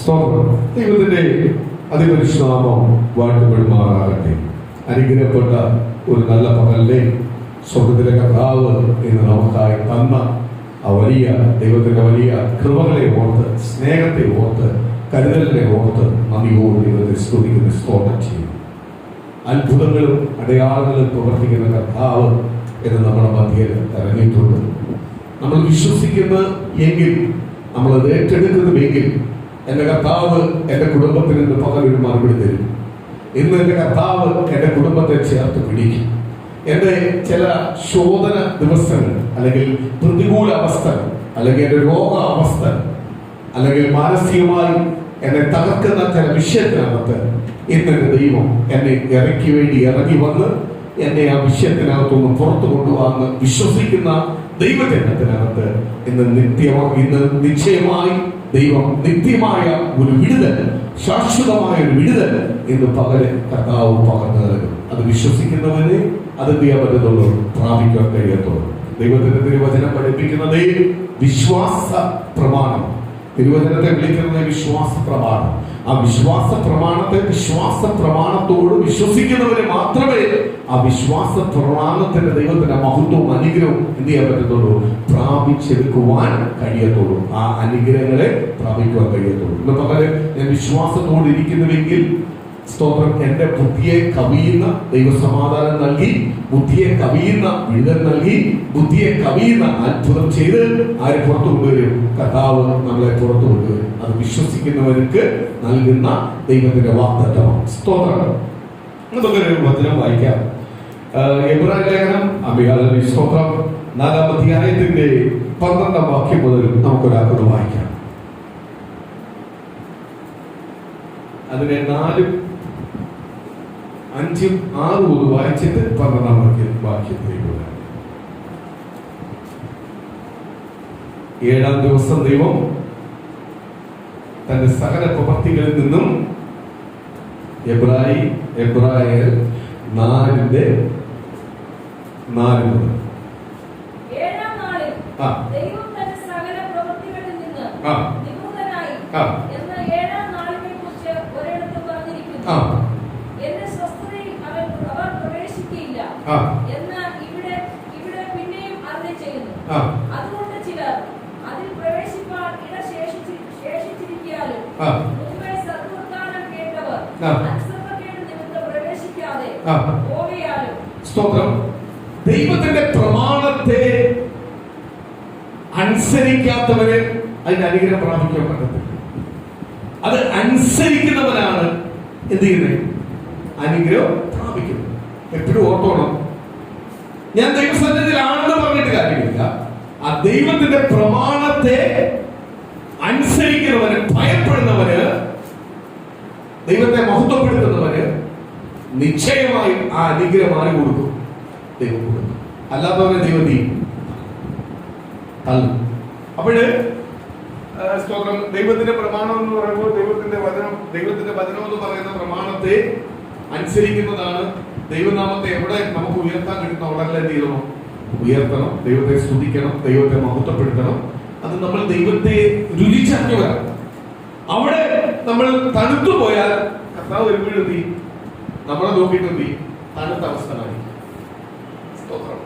സ്തോത്രം. ദൈവത്തിന്റെ അതിപരിശുദ്ധനാമം വാഴ്ത്തപ്പെടുമാറാകട്ടെ. അനുഗ്രഹപ്പെട്ട ഒരു നല്ല പകലിനെ സ്വർഗ്ഗത്തിലെ കർത്താവ് ഇന്ന് നമുക്കായി തന്ന ആ വലിയ ദൈവത്തിന്റെ വലിയ കൃപകളെ ഓർത്ത്, സ്നേഹത്തെ ഓർത്ത്, കരുതലിനെ ഓർത്ത് നന്ദിയോട് ദൈവത്തെ സ്തുതിക്കുന്ന സ്തോത്രം ചെയ്യും. അത്ഭുതങ്ങളും അടയാളങ്ങളും പ്രവർത്തിക്കുന്ന കർത്താവ് എന്ന് നമ്മുടെ മധ്യയിൽ ഇറങ്ങിയിട്ടുണ്ട്. നമ്മൾ വിശ്വസിക്കുന്ന എങ്കിൽ, നമ്മളത് ഏറ്റെടുക്കുന്നുവെങ്കിൽ എൻ്റെ കർത്താവ് എൻ്റെ കുടുംബത്തിന് ഇന്ന് പകലൊരു മറുപടി തരും. ഇന്ന് എൻ്റെ കർത്താവ് എൻ്റെ കുടുംബത്തെ ചേർത്ത് പിടിക്കും. എൻ്റെ ചില ശോധന ദിവസങ്ങൾ, അല്ലെങ്കിൽ പ്രതികൂല അവസ്ഥകൾ, അല്ലെങ്കിൽ എൻ്റെ രോഗാവസ്ഥ, അല്ലെങ്കിൽ മാനസികമായി എന്നെ തകർക്കുന്ന ചില വിഷയത്തിനകത്ത് ഇന്ന് എൻ്റെ ദൈവം എന്നെ ഇറങ്ങി വന്ന് എന്നെ ആ വിഷയത്തിനകത്തൊന്ന് പുറത്തു കൊണ്ടുപോകാന്ന് വിശ്വസിക്കുന്ന ദൈവജനത്തിനകത്ത് ഇന്ന് നിശ്ചയമായി ദൈവം നിത്യമായ ഒരു വിടുതൽ, ശാശ്വതമായ ഒരു വിടുതൽ ഇന്ന് പകല് കർത്താവ് പകർന്നു നൽകും. അത് വിശ്വസിക്കുന്നവരെ അത് എന്ത് ചെയ്യാൻ പറ്റത്തുള്ളൂ, പ്രാപിക്കാൻ കഴിയത്തുള്ളൂ. ദൈവത്തിന്റെ തിരുവചനം പഠിപ്പിക്കുന്നത് വിശ്വാസ പ്രമാണം. തിരുവചനത്തെ വിളിക്കുന്നത് വിശ്വാസ പ്രമാണം. ആ വിശ്വാസ പ്രമാണത്തെ വിശ്വാസ പ്രമാണത്തോട് വിശ്വസിക്കുന്നവരെ മാത്രമേ ആ വിശ്വാസ പ്രമാണത്തിന്റെ ദൈവത്തിന്റെ മഹത്വവും അനുഗ്രഹവും എന്ത് ചെയ്യാൻ പറ്റത്തുള്ളൂ, പ്രാപിച്ചെടുക്കുവാൻ കഴിയത്തുള്ളൂ. ആ അനുഗ്രഹങ്ങളെ പ്രാപിക്കുവാൻ കഴിയത്തുള്ളൂ. ഇന്ന് പകരം ഞാൻ വിശ്വാസത്തോട് ഇരിക്കുന്നുവെങ്കിൽ സ്തോത്രം, എന്റെ ബുദ്ധിയെ കവിയുന്ന ദൈവസമാധാനം നൽകി, ബുദ്ധിയെ കവിയുന്ന വിടുതൽ നൽകി, ബുദ്ധിയെ കവിയുന്ന അത്ഭുതം ചെയ്ത് ആര് പുറത്തു കൊണ്ടുവരും? കർത്താവ് നമ്മളെ പുറത്തു കൊണ്ടുവരും. അത് വിശ്വസിക്കുന്നവർക്ക് നൽകുന്ന ദൈവത്തിന്റെ വാഗ്ദത്തമാണ്. സ്തോത്രം. നമുക്കൊരു വചനം വായിക്കാം. എബ്രായ ലേഖനം സ്തോത്രം 4-ാം അധ്യായത്തിന്റെ 12-ാം വാക്യം മുതൽ നമുക്കൊരാൾക്കത് വായിക്കാം. അതിനെ 4, 5, 6 വായിച്ചിട്ട് 12-ാം വാക്യത്തിലേക്ക് വരാം. 7-ാം ദിവസം ദൈവം തന്റെ സകല പ്രവൃത്തികളിൽ നിന്നും എബ്രായർ 4:4 മുതൽ അതുകൊണ്ട് ചിലർ അതിൽ പ്രവേശിപ്പാൻ ഇട ശേഷിച്ചിരിക്കാലും സദ്വർത്താനം കേട്ടവർ അനുസരണക്കേട് നിമിത്തം പ്രവേശിക്കാതെ പോവുകയാലും. സ്തോത്രം. ദൈവത്തിന്റെ പ്രമാണത്തെ അനുസരിക്കാത്തവരെ അതിന്റെ അനുഗ്രഹം പ്രാപിക്കാൻ പറ്റത്തില്ല. അത് അനുസരിക്കുന്നവനാണ് എന്ത് ചെയ്യുന്നത്, അനുഗ്രഹം പ്രാപിക്കുന്നത്. എപ്പോഴും ഓർത്തോണം, ഞാൻ ദൈവസന്നിധിയിലാണെന്ന് പറഞ്ഞിട്ട് കാര്യമില്ല. ആ ദൈവത്തിന്റെ പ്രമാണത്തെ അനുസരിക്കുന്നവന്, ഭയപ്പെടുന്നവന്, ദൈവത്തെ മഹത്വപ്പെടുത്തുന്നവന് നിശ്ചയമായും ആ അനുഗ്രഹമായി കൊടുക്കും. ദൈവം കൊടുക്കും. അല്ലാത്തവനെ ദൈവം തള്ളും. അപ്പോഴ് സ്തോത്രം, ദൈവത്തിന്റെ പ്രമാണം എന്ന് പറയുമ്പോൾ ദൈവത്തിന്റെ വചനം എന്ന് പറയുന്ന പ്രമാണത്തെ അനുസരിക്കുന്നതാണ്. ദൈവനാമത്തെ എവിടെ നമുക്ക് ഉയർത്താൻ കിട്ടുന്ന അവിടെ തീരണം, ഉയർത്തണം, ദൈവത്തെ സ്തുതിക്കണം, ദൈവത്തെ മഹത്വപ്പെടുത്തണം. അത് നമ്മൾ ദൈവത്തെ രുചിച്ചറിഞ്ഞവരാണ്. അവിടെ നമ്മൾ തണുത്തു പോയാൽ കർത്താവ് വരുമ്പോഴെത്തി നമ്മളെ നോക്കിയിട്ടെത്തി തണുത്ത അവസ്ഥനായി. സ്തോത്രം.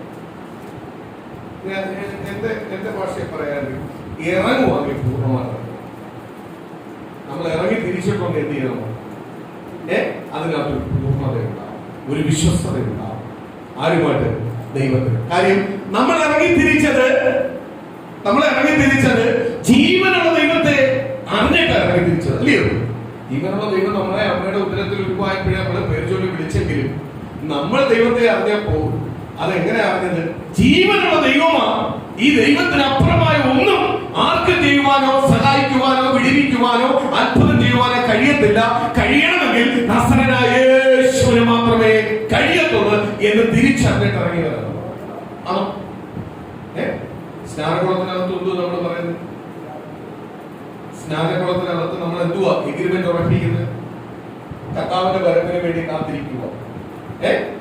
എന്റെ ഭാഷയെ പറയാൻ ഇറങ്ങുവാങ്ങി പൂർണ്ണമായിട്ട് നമ്മൾ ഇറങ്ങി തിരിച്ചിട്ടുണ്ട്. എന്ത് ചെയ്യണം? അതിനകത്തൊരു പൂർണ്ണതയുണ്ടാവും, ഒരു വിശ്വസ്തതയുണ്ടാവും. ആരുമായിട്ട്? ദൈവത്തിന്. കാര്യം നമ്മൾ ഇറങ്ങി തിരിച്ചത് ജീവനുള്ള ദൈവത്തെ അറിഞ്ഞിട്ട് ഇറങ്ങി തിരിച്ചത്, അല്ലയോ? ജീവനുള്ള ദൈവം നമ്മളെ അമ്മയുടെ ഉത്തരത്തിൽ ഉരുവായപ്പോഴേ നമ്മളെ പേര് ചൊല്ലി വിളിച്ചെങ്കിലും നമ്മൾ ദൈവത്തെ അറിഞ്ഞപ്പോ അതെങ്ങനെ അറിഞ്ഞത്? ജീവനുള്ള ദൈവമാണ്. ഈ ദൈവത്തിന് അപ്പുറമായ ഒന്നും ആർക്കും ചെയ്യുവാനോ സഹായിക്കുവാനോ വിടിവിക്കുവാനോ അത്ഭുതം ചെയ്യുവാനോ കഴിയത്തില്ല. കഴിയണമെങ്കിൽ നസറനായ യേശുവിന് മാത്രമേ കഴിയത്തുള്ളൂ എന്ന് തിരിച്ചറിഞ്ഞിട്ട് ഇറങ്ങി വരണം. ആണോ? സ്നാനകുളത്തിനകത്ത് എന്തു നമ്മൾ പറയുന്നത്? സ്നാനകുളത്തിനകത്ത് നമ്മൾ എന്തുവാ എഗ്രിമെന്റ് ഉറപ്പിക്കുന്നത്? കർത്താവിന്റെ വരവിന് വേണ്ടി കാത്തിരിക്കുക.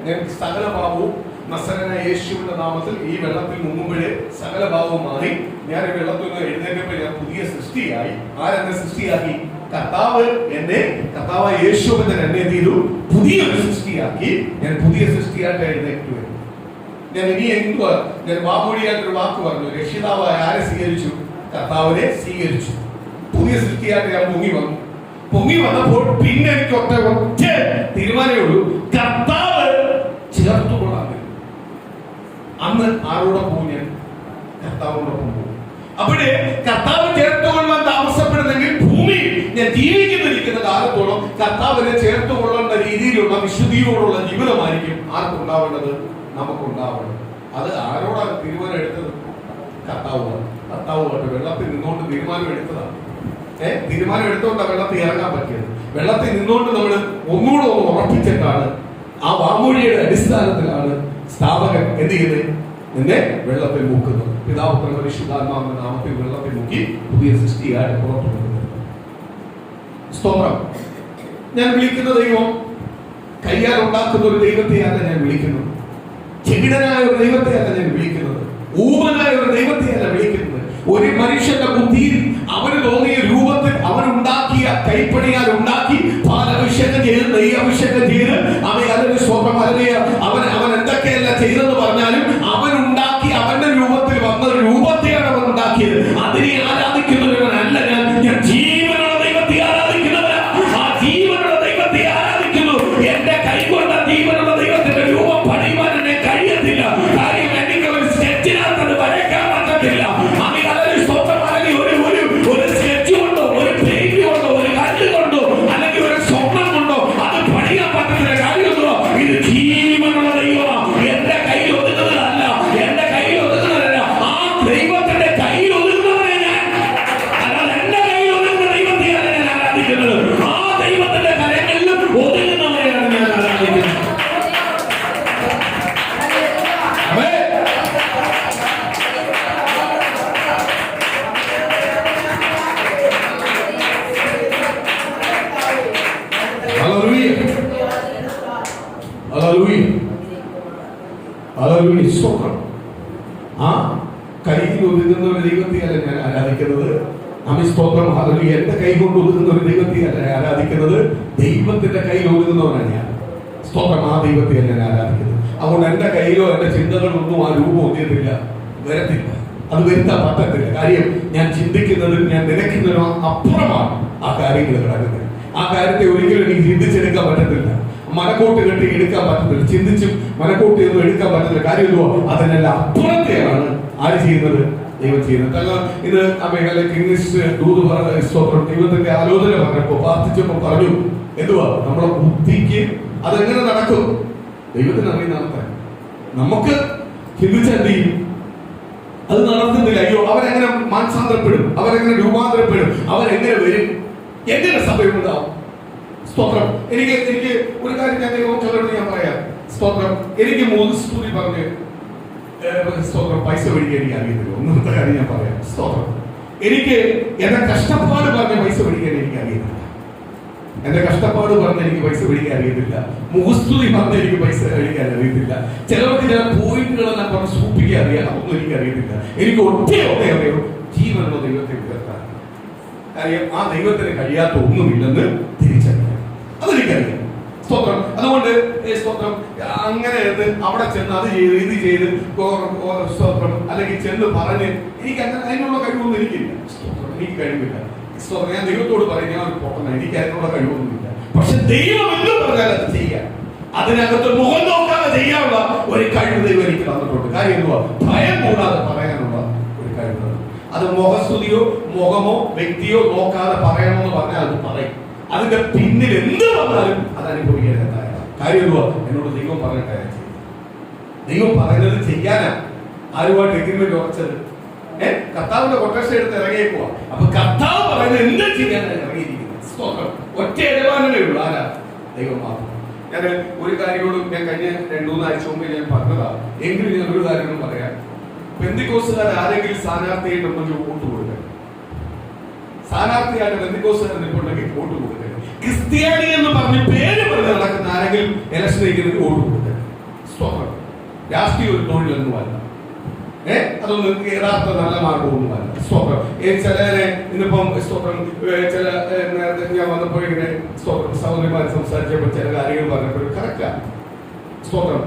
ഞങ്ങൾക്ക് സകല പാപവും നസറനായ യേശുവിന്റെ നാമത്തിൽ ഈ വെള്ളത്തിൽ മുങ്ങുമ്പോഴേ സകല ഭാവവും മാറി. ഞാൻ ഈ വെള്ളത്തിൽ നിന്ന് എഴുന്നേറ്റപ്പോൾ ഞാൻ പുതിയ സൃഷ്ടിയായി. ആരെന്നെ സൃഷ്ടിയാക്കി? കർത്താവ് യേശുവിനെ എന്നെ എന്ത് ചെയ്തു? പുതിയൊരു സൃഷ്ടിയാക്കി. ഞാൻ പുതിയ സൃഷ്ടിയായിട്ട് എഴുന്നേറ്റ് വരും. ഞാൻ ഇനി എന്തുവാ, ഞാൻ വാമൊഴിയായിട്ടൊരു വാക്ക് പറഞ്ഞു. രക്ഷിതാവായ ആരെ സ്വീകരിച്ചു? കർത്താവിനെ സ്വീകരിച്ചു. പുതിയ സൃഷ്ടിയായിട്ട് ഞാൻ പൊങ്ങി വന്നപ്പോൾ പിന്നെ എനിക്ക് ഒറ്റ തീരുമാനമേ ഉള്ളൂ, കർത്താവ് ചേർത്തുകൊള്ളാൻ. അന്ന് ആരോടെ പോകും? ഞാൻ കർത്താവിനോടൊപ്പം പോകും. അവിടെ കർത്താവ് ചേർത്തുകൊള്ളാൻ താമസപ്പെടുന്നെങ്കിൽ ഭൂമി ഞാൻ ജീവിക്കുന്ന കാലത്തോളം കർത്താവിനെ ചേർത്തുകൊള്ളേണ്ട രീതിയിലുള്ള വിശുദ്ധിയോടുള്ള ജീവിതമായിരിക്കും ആർക്കുണ്ടാവേണ്ടത്? നമുക്കുണ്ടാവേണ്ടത്. അത് ആരോടാണ് തീരുമാനം എടുത്തത്? കർത്താവുമായിട്ട് വെള്ളത്തിൽ നിന്നുകൊണ്ട് തീരുമാനം എടുത്തതാണ്. തീരുമാനം എടുത്തുകൊണ്ടാണ് വെള്ളത്തിൽ ഇറങ്ങാൻ പറ്റിയത്. വെള്ളത്തിൽ നിന്നുകൊണ്ട് നമ്മൾ ഒന്നുകൂടെ ഉറപ്പിച്ചിട്ടാണ്, ആ വാമൊഴിയുടെ അടിസ്ഥാനത്തിലാണ് സ്ഥാപകൻ എന്ത് ചെയ്യുന്നത്? എന്നെ വെള്ളത്തിൽ മുക്കുന്നത്. പിതാവ് പുത്രൻ പരിശുദ്ധാത്മാവിന്റെ നാമത്തിൽ വെള്ളത്തിൽ മുക്കി പുതിയ സൃഷ്ടിയായിട്ട് പുറത്തു കൊണ്ടുവരുന്നത്. സ്തോത്രം. ഞാൻ വിളിക്കുന്ന ദൈവം കയ്യാൽ ഉണ്ടാക്കുന്ന ഒരു ദൈവത്തെയല്ല ഞാൻ വിളിക്കുന്നത്. ചെകിടനായ ഒരു ദൈവത്തെയല്ല ഞാൻ വിളിക്കുന്നത്. ഊമനായ ഒരു ദൈവത്തെയല്ല വിളിക്കുന്നത്. ഒരു മനുഷ്യന്റെ ബുദ്ധിയിൽ അവന് തോന്നിയ രൂപത്തിൽ അവൻ ഉണ്ടാക്കിയ കൈപ്പണിയാൽ ഉണ്ടാക്കി പാലഭിഷേകം ചെയ്ത് നെയ്യഭിഷേകം ചെയ്ത് അവന് സ്വന്തം അവൻ എന്തൊക്കെയല്ല ചെയ്തെന്ന് പറഞ്ഞാലും അവൻ ഉണ്ടാക്കി അവന്റെ രൂപത്തിൽ വന്ന രൂപത്തെയാണ് അവൻ ഉണ്ടാക്കിയത്. അതിനെ ആരാധിക്കുന്നവനല്ല ഞാൻ ജീവനുള്ള ദൈവത്തെ ആരാധിക്കുന്നവരാ. ആ ജീവനുള്ള ദൈവത്തെ ആരാധിക്കുന്നു. എന്റെ കൈകൊണ്ട ജീവനുള്ള ദൈവത്തിന്റെ രൂപം പണിയുവാൻ എന്നെ കഴിയത്തില്ല. കാര്യം എനിക്ക് ഒരു സ്കെച്ചിനകത്ത് അത് വരയ്ക്കാൻ പറ്റത്തില്ല. ഒരു സ്കെച്ച് കൊണ്ടോ ഒരു പെയിന്റ് കൊണ്ടോ ഒരു കല്ല് കൊണ്ടോ അല്ലെങ്കിൽ ഒരു സ്വപ്നം കൊണ്ടോ അത് പണിയാൻ പറ്റത്തില്ല. കാര്യമോ ഇത് ജീവനുള്ള ദൈവമാണ്. എന്റെ കയ്യിൽ ഒതുങ്ങുന്നതല്ല, എന്റെ കയ്യിൽ ഒതുങ്ങുന്നതല്ല. ആ ദൈവത്തിന്റെ കയ്യിൽ ഒതുങ്ങുന്നവരെ ഞാൻ, അല്ലാതെ എന്റെ കയ്യിൽ ഒതുങ്ങുന്ന ദൈവത്തെയാണ് ഞാൻ ആരാധിക്കുന്നത്. ആ ദൈവത്തിന്റെ കരങ്ങളിലും ഒതുങ്ങുന്നവരെയാണ് ഞാൻ ആരാധിക്കുന്നത്. ആ കൈയിൽ ഒതുങ്ങുന്ന ഒരു ദൈവത്തെയല്ല ഞാൻ ആരാധിക്കുന്നത്. സ്തോത്രം. ഹല്ലേലൂയ. എന്റെ കൈ കൊണ്ട് ഒതുങ്ങുന്ന ഒരു ദൈവത്തെയല്ല ഞാൻ ആരാധിക്കുന്നത്. ദൈവത്തിന്റെ കയ്യിൽ ഒതുങ്ങുന്നവനാണ് ഞാൻ. സ്തോത്രം. ആ ദൈവത്തെയല്ല ഞാൻ ആരാധിക്കുന്നത്. അതുകൊണ്ട് എന്റെ കയ്യിലോ എന്റെ ചിന്തകളൊന്നും ആ രൂപം ഒന്നിയത്തില്ല, വരത്തില്ല. അത് വരുത്താൻ പറ്റത്തില്ല. കാര്യം ഞാൻ ചിന്തിക്കുന്നതിനും ഞാൻ നിലയ്ക്കുന്നതിനും അപ്പുറമാണ് ആ കാര്യങ്ങൾ കിടക്കുന്നത്. ആ കാര്യത്തെ ഒരിക്കലും എനിക്ക് ചിന്തിച്ചെടുക്കാൻ പറ്റത്തില്ല. മനക്കോട്ട് കെട്ടി എടുക്കാൻ പറ്റത്തില്ല. ചിന്തിച്ചും മനക്കോട്ട് ഒന്നും എടുക്കാൻ പറ്റത്തില്ല. കാര്യമല്ലോ, അതിനെല്ലാം അപ്പുറത്തെയാണ് ആര് ചെയ്യുന്നത്? ദൈവം ചെയ്യുന്നത്. ഇത് ഇംഗ്ലീഷ് ദൂത് സ്തോത്രം ദൈവത്തിന്റെ ആലോചന പറഞ്ഞപ്പോ പ്രാർത്ഥിച്ചപ്പോ പറഞ്ഞു, എന്തുവാ നമ്മളെ ബുദ്ധിക്ക് അതെങ്ങനെ നടക്കും? ദൈവത്തിന് അറിയുന്ന നടത്താൻ നമുക്ക് ചിന്തിച്ചെന്ത് ചെയ്യും? അത് നടത്തുന്നില്ല. അയ്യോ, അവരെങ്ങനെ മാനസാന്തരപ്പെടും? അവരെങ്ങനെ രൂപാന്തരപ്പെടും? അവരെങ്ങനെ വരും? എങ്ങനെ സഭയുണ്ടാവും? സ്തോത്രം. എനിക്ക് ഒരു കാര്യം ഞാൻ ചിലരോട് ഞാൻ പറയാം. സ്തോത്രം. എനിക്ക് മൂന്ന് സ്തുതി പറഞ്ഞ് സ്തോത്രം പൈസ മേടിക്കാൻ എനിക്ക് അറിയത്തില്ല. ഒന്നാമത്തെ കാര്യം ഞാൻ പറയാം. സ്തോത്രം. എനിക്ക് എന്റെ കഷ്ടപ്പാട് പറഞ്ഞ പൈസ മേടിക്കാൻ എനിക്ക് അറിയത്തില്ല. എന്റെ കഷ്ടപ്പാട് പറഞ്ഞ് എനിക്ക് പൈസ മേടിക്കാൻ അറിയത്തില്ല. മുഖസ്തുതി പറഞ്ഞ് എനിക്ക് പൈസ മേടിക്കാൻ അറിയത്തില്ല. ചിലർക്ക് ചില പോയിന്റുകളെല്ലാം പറഞ്ഞ് സൂപ്പിക്കാൻ അറിയാം. അതൊന്നും എനിക്ക് അറിയത്തില്ല. എനിക്ക് ഒറ്റേ അറിയോ, ജീവനുള്ള ദൈവത്തെ ഉയർത്താൻ. കാര്യം ആ ദൈവത്തിന് കഴിയാത്ത ഒന്നുമില്ലെന്ന് തിരിച്ചറിയാം. അതെനിക്കറിയാം. സ്തോത്രം. അതുകൊണ്ട് സ്തോത്രം അങ്ങനെ അവിടെ ചെന്ന് അത് ചെയ്ത് ഇത് ചെയ്ത് സ്തോത്രം അല്ലെങ്കിൽ ചെന്ന് പറഞ്ഞ് എനിക്ക് അങ്ങനെ അതിനുള്ള കഴിവൊന്നും എനിക്കില്ല. സ്തോത്രം. എനിക്ക് കഴിവില്ല. സ്തോത്രം. ഞാൻ ദൈവത്തോട് പറയും, ഞാൻ ഒരു പൊട്ടന, എനിക്ക് അതിനുള്ള കഴിവൊന്നുമില്ല. പക്ഷെ ദൈവം എന്ത് പറഞ്ഞാൽ അത് ചെയ്യാം. അതിനകത്ത് മുഖം നോക്കാതെ ചെയ്യാനുള്ള ഒരു കഴിവ് ദൈവം എനിക്ക് തന്നിട്ടുണ്ട്. കാര്യം എന്തുവാ? ഭയം കൂടാതെ പറയാനുള്ള ഒരു കഴിവ്. അത് മുഖസ്തുതിയോ മുഖമോ വ്യക്തിയോ നോക്കാതെ പറയണമെന്ന് പറഞ്ഞാൽ അത് പറയും. അതിന്റെ പിന്നിൽ എന്ത് വന്നാലും അത് അനുഭവിക്കാൻ കാര്യം എന്തുവാ? എന്നോട് ദൈവം പറഞ്ഞിട്ട് ദൈവം പറയുന്നത് ചെയ്യാനാ ആരുമായിട്ട് എഗ്രിമെന്റ് ഉറച്ചത്. കർത്താവിന്റെ കൊട്ടേഷൻ എടുത്ത് ഇറങ്ങിയേക്കുവാ. അപ്പൊ കർത്താവ് പറയുന്നത് എന്ത് ചെയ്യാനാണ് ഇറങ്ങിയിരിക്കുന്നത്. സ്തോത്രം. ഒറ്റ ഇടപാടിനേ ഉള്ളൂ. ആരാ? ദൈവം മാത്രം. ഞാൻ ഒരു കാര്യത്തോടും ഞാൻ കഴിഞ്ഞ 2-3 ആഴ്ച മുമ്പ് ഞാൻ പറഞ്ഞതാ. എങ്കിലും ഞാൻ ഒരു കാര്യം പറയാം. പെന്തിക്കോസ്തുകാർ ആരെങ്കിലും സ്ഥാനാർത്ഥിയായിട്ടുണ്ടെങ്കിൽ വോട്ട് കൊടുക്കുക. സ്ഥാനാർത്ഥിയായിട്ട് പെന്തിക്കോസ്തുകാർ നിൽപ്പുണ്ടെങ്കിൽ വോട്ട് കൊടുക്കുക. ക്രിസ്ത്യാനി എന്ന് പറഞ്ഞ് പേര് പറഞ്ഞ് നടക്കുന്ന ആരെങ്കിലും ഇലക്ഷൻ നയിക്കുന്നതിന് വോട്ട് കൊടുക്കുക. സ്തോത്രം. രാഷ്ട്രീയ ഒരു തൊഴിലൊന്നുമല്ല. അതൊന്നും യഥാർത്ഥ നല്ല മാർഗമൊന്നുമല്ല. സ്തോത്രം. ചിലരെ ഇന്നിപ്പം സ്തോത്രം ചില നേരത്തെ ഞാൻ വന്നപ്പോൾ ഇങ്ങനെ സ്തോത്രം സഹോദരിമാർ സംസാരിച്ചപ്പോൾ ചില കാര്യങ്ങൾ പറഞ്ഞപ്പോൾ കറക്റ്റാ. സ്തോത്രം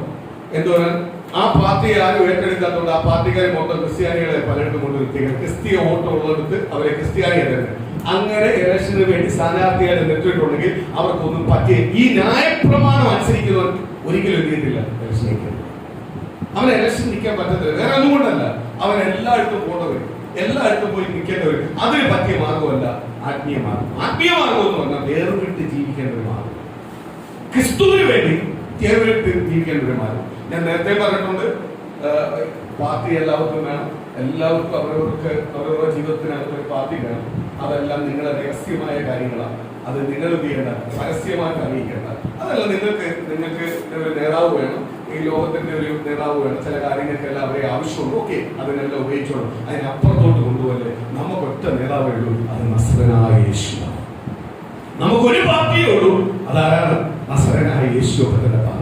എന്തുകൊണ്ടാൽ ആ പാർട്ടിയെ ആരും ഏറ്റെടുക്കാത്തതുകൊണ്ട് ആ പാർട്ടിക്കാരെ മൊത്തം ക്രിസ്ത്യാനികളെ പലയിടത്തും കൊണ്ടുവരുത്തികൾ ക്രിസ്തീയ വോട്ട് ഉള്ളിടത്ത് അവരെ ക്രിസ്ത്യാനിയെ അങ്ങനെ ഇലക്ഷന് വേണ്ടി സ്ഥാനാർത്ഥികളെ നിർത്തിയിട്ടുണ്ടെങ്കിൽ അവർക്കൊന്നും പറ്റിയ ഈ ന്യായപ്രമാണം അനുസരിക്കുന്നവർ ഒരിക്കലും എത്തിയിട്ടില്ല ഇലക്ഷനിലേക്ക്. അവൻ ഇലക്ഷൻ നിൽക്കാൻ പറ്റത്തില്ല, വേറെ ഒന്നുകൊണ്ടല്ല, അവൻ എല്ലായിടത്തും പോകേണ്ടവർ, എല്ലായിടത്തും പോയി നിൽക്കേണ്ടവർ. അതിന് പറ്റിയ മാർഗമല്ല ആത്മീയ മാർഗം. ആത്മീയ മാർഗം എന്ന് പറഞ്ഞാൽ വേർവിട്ട് ജീവിക്കേണ്ട ഒരു മാർഗം, ക്രിസ്തുവിന് വേണ്ടി വേർവിട്ട് ജീവിക്കേണ്ട ഒരു മാർഗം. ഞാൻ നേരത്തെ പറഞ്ഞിട്ടുണ്ട്, പാർട്ടി എല്ലാവർക്കും വേണം, എല്ലാവർക്കും അവരവരുടെ ജീവിതത്തിനകത്ത് ഒരു പാർട്ടി വേണം. അതെല്ലാം നിങ്ങളുടെ രഹസ്യമായ കാര്യങ്ങളാണ്, അത് നിങ്ങൾ ചെയ്യേണ്ട, പരസ്യമായിട്ട് അറിയിക്കേണ്ട. അതല്ല, നിങ്ങൾക്ക് ഒരു നേതാവ് വേണം, ഈ ലോകത്തിന്റെ ഒരു നേതാവ് വേണം, ചില കാര്യങ്ങൾക്കെല്ലാം അവരെ ആവശ്യമുള്ളൂ, ഓക്കെ, അതിനെല്ലാം ഉപയോഗിച്ചോളൂ. അതിനപ്പുറത്തോട്ട് കൊണ്ടുപോലെ നമുക്കൊറ്റ നേതാവേ ഉള്ളൂ, അത് നസ്രനായ യേശു. നമുക്കൊരു പാർട്ടിയേ ഉള്ളൂ, അതാരാണ്? നസ്രനായ യേശു പാർട്ടിയാണ്.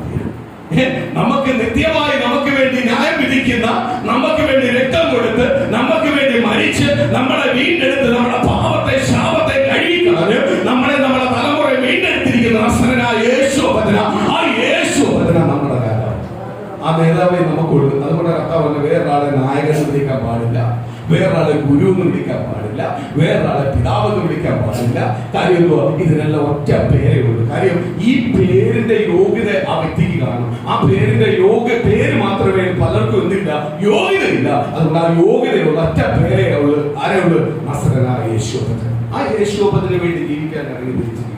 നമുക്ക് നിത്യമായി നമുക്ക് വേണ്ടി ന്യായം വിധിക്കുന്ന, നമുക്ക് വേണ്ടി രക്തം കൊടുത്ത്, നമുക്ക് വേണ്ടി മരിച്ച്, നമ്മളെ വീണ്ടെടുത്ത്, നമ്മുടെ പാപത്തെ ശാപത്തെ കഴുകിക്കളഞ്ഞ് നമ്മളെ നമ്മുടെ തലമുറയെ വീണ്ടെടുത്തിരിക്കുന്ന നസ്രനായ യേശു ഭദ്ര. ആ യേശു ഭദ്ര നമ്മുടെ നേതാവ്. ആ നേതാവെ നമുക്കുള്ളൂ. അതുകൊണ്ട് കർത്താവ് പറഞ്ഞു, വേറൊരാളെ നായകൻ വിളിക്കാൻ പാടില്ല, വേറൊരാളെ ഗുരു എന്ന് വിളിക്കാൻ പാടില്ല, വേറൊരാളെ പിതാവ് എന്ന് വിളിക്കാൻ പാടില്ല. കാര്യം ഇതിനെല്ലാം ഒറ്റ പേരേ ഉള്ളൂ. കാര്യം ഈ പേരിന്റെ യോഗ്യത ആ വ്യക്തിക്ക് കാണും. ആ പേരിന്റെ പേര് മാത്രമേ പലർക്കും എന്തില്ല, യോഗ്യതയില്ല. അതുകൊണ്ട് ആ യോഗ്യതയുള്ള ഒറ്റ പേരേ ഉള്ളൂ. ആരേ ഉള്ളൂ? നസ്രനായ യേശുവപ്പൻ. ആ യേശുവപ്പത്തിന് വേണ്ടി ജീവിക്കാൻ ഇറങ്ങി തിരിച്ചിരിക്കുന്നു.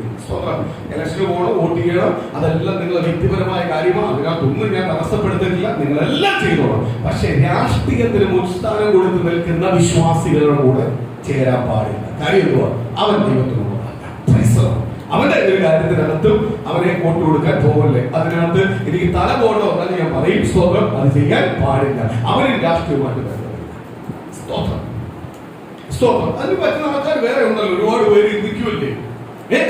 ഇലക്ഷന് പോകണം, വോട്ട് ചെയ്യണം, അതെല്ലാം നിങ്ങളുടെ വ്യക്തിപരമായ കാര്യമാണ്. അതിനകത്തൊന്നും ഞാൻ തടസ്സപ്പെടുത്തില്ല, നിങ്ങളെല്ലാം ചെയ്തോളാം. പക്ഷെ രാഷ്ട്രീയത്തിന് മുൻസ്ഥാനം കൊടുത്ത് നിൽക്കുന്ന വിശ്വാസികളുടെ കൂടെ ചേരാൻ പാടില്ല. കാര്യം എന്തുവാ? അവൻ ദൈവത്തിനോട് അവന്റെ ഒരു കാര്യത്തിനകത്തും അവനെ വോട്ട് കൊടുക്കാൻ പോകല്ലേ. അതിനകത്ത് എനിക്ക് തല പോകണ്ടോ എന്ന് ഞാൻ പറയും. സ്തോത്രം, അത് ചെയ്യാൻ പാടില്ല. അവന് രാഷ്ട്രീയമായിട്ട് സ്തോത്രം. സ്തോത്രം അതിന് പറ്റുന്ന ആൾക്കാർ വേറെ ഉണ്ടല്ലോ, ഒരുപാട് പേര് നിൽക്കുമല്ലേ.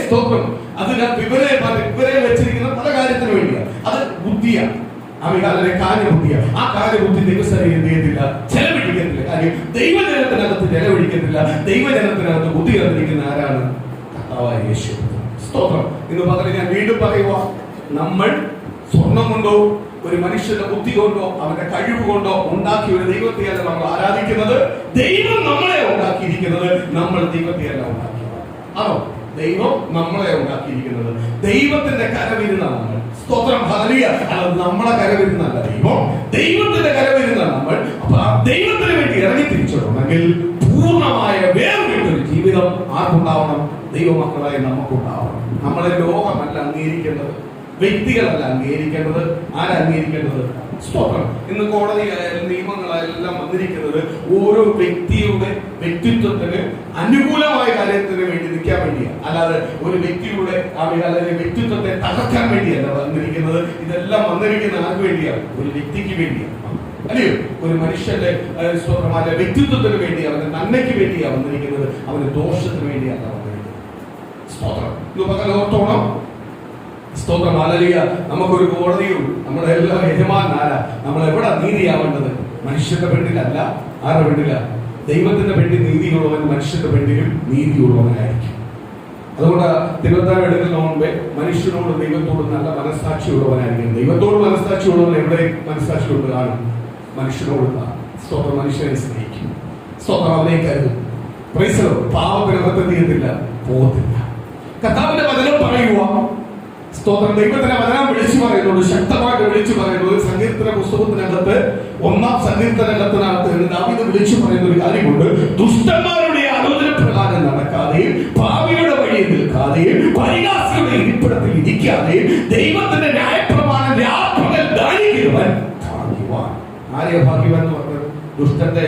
സ്തോത്രം. അതിനകത്ത് ഇവരെ വെച്ചിരിക്കുന്ന പല കാര്യത്തിന് വേണ്ടിയാണ്. അത് ബുദ്ധിയാണ്, അവരുടെ കാര്യബുദ്ധിയാണ്. ആ കാര്യബുദ്ധി ദൈവസ്ഥയിൽ എന്ത് ചെയ്യത്തില്ല, ചെലവഴിക്കത്തില്ല. കാര്യം ദൈവജനത്തിനകത്ത് ചെലവഴിക്കത്തില്ല. ദൈവജനത്തിനകത്ത് ബുദ്ധി തന്നിരിക്കുന്ന ആരാണ്? കർത്താവായ യേശു. സ്തോത്രം. ഇന്ന് പകരം ഞാൻ വീണ്ടും പറയുക, നമ്മൾ സ്വർണം കൊണ്ടോ ഒരു മനുഷ്യന്റെ ബുദ്ധി കൊണ്ടോ അവന്റെ കഴിവ് കൊണ്ടോ ഉണ്ടാക്കിയ ഒരു ദൈവത്തെയല്ല നമ്മൾ ആരാധിക്കുന്നത്. ദൈവം നമ്മളെ ഉണ്ടാക്കിയിരിക്കുന്നത്, നമ്മൾ ദൈവത്തെയല്ല ഉണ്ടാക്കിയത്. ആണോ? ദൈവം നമ്മളെ ഉണ്ടാക്കിയിരിക്കുന്നത്, ദൈവത്തിന്റെ കരവിരുന്ന നമ്മൾ. സ്തോത്രം, ഹല്ലേലൂയ. അത് നമ്മളെ കരവിരുന്നല്ല, ദൈവത്തിന്റെ കരവിരുന്ന നമ്മൾ. അപ്പൊ ആ ദൈവത്തിന് വേണ്ടി ഇറങ്ങി തിരിച്ചിടണമെങ്കിൽ പൂർണ്ണമായ വേറൊരു ജീവിതം ആർക്കുണ്ടാവണം? ദൈവമക്കളായി നമുക്കുണ്ടാവണം. നമ്മളെ ലോകമല്ല അംഗീകരിക്കേണ്ടത്, വ്യക്തികളല്ല അംഗീകരിക്കേണ്ടത്. ആരാ അംഗീകരിക്കേണ്ടത്? സ്തോത്രം. ഇന്ന് കോടതിയായാലും നിയമങ്ങളായെല്ലാം വന്നിരിക്കുന്നത് ഓരോ വ്യക്തിയുടെ വ്യക്തിത്വത്തിന് അനുകൂലമായ കാര്യത്തിന് വേണ്ടി നിൽക്കാൻ വേണ്ടിയാണ്. അല്ലാതെ ഒരു വ്യക്തിയുടെ അല്ലെങ്കിൽ വ്യക്തിത്വത്തെ തകർക്കാൻ വേണ്ടിയല്ല വന്നിരിക്കുന്നത്. ഇതെല്ലാം വന്നിരിക്കുന്ന ആർക്ക് വേണ്ടിയാണ്? ഒരു വ്യക്തിക്ക് വേണ്ടിയാണ്, അല്ലയോ? ഒരു മനുഷ്യന്റെ സ്വന്തമായ വ്യക്തിത്വത്തിന് വേണ്ടി, അവന്റെ നന്മയ്ക്ക് വേണ്ടിയാണ് വന്നിരിക്കുന്നത്, അവന്റെ ദോഷത്തിന് വേണ്ടിയാണ് വന്നിരിക്കുന്നത്. സ്തോത്രം. ഇത് പകലോർത്തോണം. സ്തോത്രം, ഹല്ലേലൂയ. നമുക്കൊരു കോടതിയുള്ളൂ. നമ്മുടെ എല്ലാ യജമാനാരാ? നമ്മൾ എവിടെ നീതിയാവേണ്ടത്? മനുഷ്യന്റെ പെണ്ണിലല്ല. ആരുടെ പെണ്ണില? ദൈവത്തിന്റെ പെണ്ണിൽ നീതിയുള്ളവൻ മനുഷ്യന്റെ പെണ്ണിലും നീതിയുള്ളവനായിരിക്കും. അതുകൊണ്ട് തിരുവനന്തപുരം എടുക്കുന്ന മുമ്പേ മനുഷ്യനോട് ദൈവത്തോട് നല്ല മനസ്സാക്ഷിയുള്ളവനായിരിക്കും. ദൈവത്തോട് മനസ്സാക്ഷിയുള്ളവൻ എവിടെ മനസ്സാക്ഷിയുള്ളത് കാണും? മനുഷ്യനോട്. സ്തോത്രം. മനുഷ്യനെ സ്നേഹിക്കും. സ്തോത്രം, അവനെ കരുതും. പാവത്തിനകത്ത് തീരത്തില്ല, പോകത്തില്ല. കർത്താവിന്റെ വചനം പറയുക. സ്തോത്രം. ദൈവത്തിന്റെ വചനം വിളിച്ചു പറയുന്നുണ്ട്, ശക്തമായിട്ട് വിളിച്ചു പറയുന്നത്. സങ്കീർത്തന പുസ്തകത്തിനകത്ത് 1-ാം സങ്കീർത്തനകത്തിനകത്ത് ദാവീദ് വിളിച്ചു പറയുന്ന ഒരു കാര്യമുണ്ട്. ദുഷ്ടന്മാരുടെ ആലോചന പ്രകാരം നടക്കാതെയും പാപിയുടെ വഴിയിൽ നിൽക്കാതെയും പരിഹാസികളുടെ ഇരിപ്പിടത്തിൽ ഇരിക്കാതെയും ദൈവത്തിന്റെ ന്യായപ്രമാണം രാപ്പകൽ ധ്യാനിക്കുന്നവൻ ഭാഗ്യവാൻ. ആരെയാ ഭാഗ്യവാൻ എന്ന് പറഞ്ഞത്? ദുഷ്ടന്റെ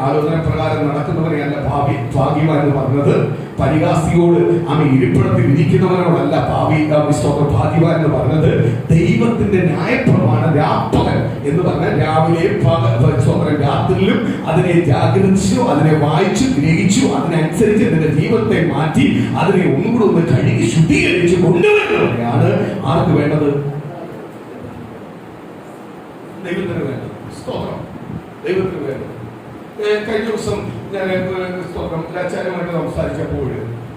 ആലോചന പ്രകാരം നടക്കുന്നവനെയല്ല ഭാഗ്യവാൻ എന്ന് പറഞ്ഞത്. പരിഹാസിയോട് ഇരിപ്പിടത്തിൽ ഇരിക്കുന്നവനോടല്ല ഭാഗ്യവാൻ എന്ന് പറഞ്ഞത്. ദൈവത്തിന്റെ ന്യായപ്രമാണം രാപ്പകൽ എന്ന് പറഞ്ഞാൽ രാവിലെയും രാത്രിയിലും അതിനെ ജാഗ്രതിച്ചു, അതിനെ വായിച്ചു, ഗ്രഹിച്ചു, അതിനനുസരിച്ച് അതിന്റെ ജീവിതത്തെ മാറ്റി അതിനെ ഒന്നുകൂടെ ഒന്ന് കഴുകി ശുദ്ധീകരിച്ച് കൊണ്ടുവരുന്നവരെയാണ് ആർക്ക് വേണ്ടത്? ദൈവത്തിന് വേണ്ടത്. സ്തോത്രം. ദൈവത്തിന് വേണ്ടത്. കഴിഞ്ഞ ദിവസം ഞാൻ സ്തോത്രം അച്ഛനുമായിട്ട് സംസാരിച്ചപ്പോൾ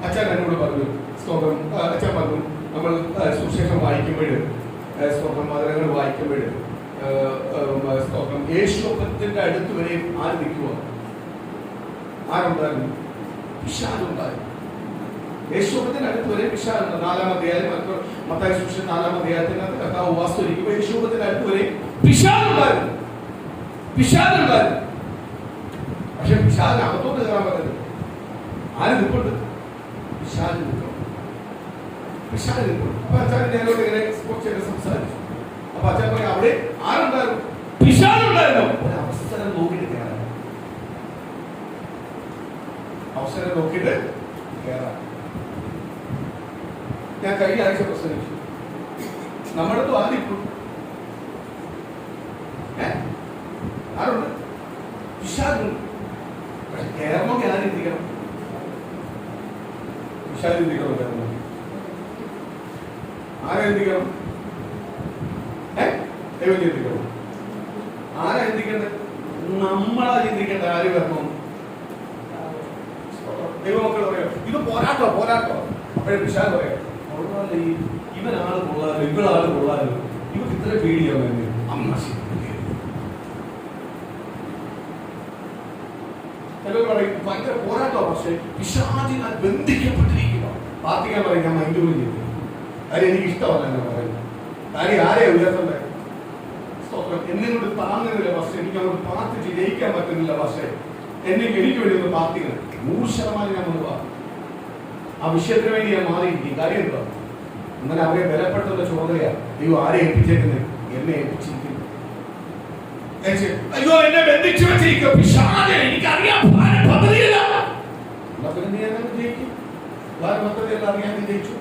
അച്ഛൻ എന്നോട് പറഞ്ഞു, സ്തോത്രം അച്ഛൻ പറഞ്ഞു, നമ്മൾ സുവിശേഷം വായിക്കുമ്പോൾ സ്തോത്രം മധുരങ്ങൾ വായിക്കുമ്പോൾ സ്തോത്രം യേശുവിന്റെ അടുത്ത് വരെ ആര് നിൽക്കുക? ആരുണ്ടായിരുന്നു? പിശാചുണ്ടായിരുന്നു. യേശുവിന്റെ അടുത്ത് വരെ പിശാചുണ്ട്. 4-ാം അധ്യായം മത്തായി സുവിശേഷം 4-ാം അധ്യായത്തിനകത്ത് കർത്താവ് വാസ്തുവിക്കുമ്പോൾ യേശുവിന്റെ അടുത്ത് വരെ പിശാചുണ്ടായിരുന്നു. പക്ഷെ പിശാചിന് അകത്തോട്ട് കയറാൻ പറ്റരുത്. ആര് നിൽപ്പുണ്ട്? പിശാച് നിൽക്കണം. അപ്പൊ അച്ഛൻ ഞാനോട് ഇങ്ങനെ കുറച്ചേരം സംസാരിച്ചു. അപ്പൊ അച്ഛൻ പറയും, അവിടെ ആരുണ്ടായിരുന്നു? പിശാചുണ്ടായിരുന്നു. ഒരു അവസരം നോക്കിയിട്ട് കയറാൻ. ഞാൻ കഴിഞ്ഞ ആഴ്ച പ്രസംഗിച്ചു. നമ്മുടെ ആദ്യം ആരുണ്ട്? പിശാചുണ്ട്. പക്ഷെ കയറണമെങ്കിൽ ആരും ചിന്തിക്കണം. പിശാച് ചിന്തിക്കണം. കയറണം ആരാ ചിന്തിക്കണം? ദൈവം ചിന്തിക്കണം. ആരാ ചിന്തിക്കേണ്ടത്? നമ്മളാ ചിന്തിക്കേണ്ട. ആര് വരണം? ദൈവമക്കൾ പറയാം, ഇത് പോരാട്ടോ. അപ്പോഴേ പിശാച് പറയാം, ഇവനാള് കൊള്ളാലോ, ഇവളാള് കൊള്ളാലോ, ഇവർക്ക് ഇത്ര പേടിയാവും വേണ്ടി അമ്മ. ചിലർ പറയും ഭയങ്കര പോരാട്ടോ. പക്ഷെ പിശാചിനാൽ ബന്ധിക്കപ്പെട്ടിരിക്കുക. പ്രാർത്ഥിക്കാൻ പറയും, ഞാൻ മൈൻഡ് പോലും ചെയ്തു. കാര്യം എനിക്ക് ഇഷ്ടമല്ല എന്ന് പറയുന്നത്. കാര്യം ആരെയാ ഉയർത്തണ്ടേ? എന്നെ കൊണ്ട് താങ്ങുന്നില്ല പക്ഷെ എനിക്ക് അങ്ങോട്ട് പ്രാർത്ഥിച്ച് ജയിക്കാൻ പറ്റുന്നില്ല. പക്ഷേ എനിക്ക് വേണ്ടി ഒന്ന് പ്രാർത്ഥിക്കണം. 100% ഞാൻ മുൻപാ ആ വിഷയത്തിന് വേണ്ടി ഞാൻ മാറിയിരിക്കും. കാര്യം എന്താ? അങ്ങനെ അവരെ ബലപ്പെടുത്തുന്ന ചുമതലയാ ദൈവം ആരെ ഏൽപ്പിച്ചേക്കുന്നത്? എന്നെ ഏൽപ്പിച്ചിരിക്കുന്നു. അയ്യോ, എന്നെ ബന്ധിച്ചു വെച്ചിരിക്കും. എനിക്കറിയാം പദ്ധതിയല്ല. ജയിക്കും. പദ്ധതിയല്ല അറിയാൻ ജയിച്ചു.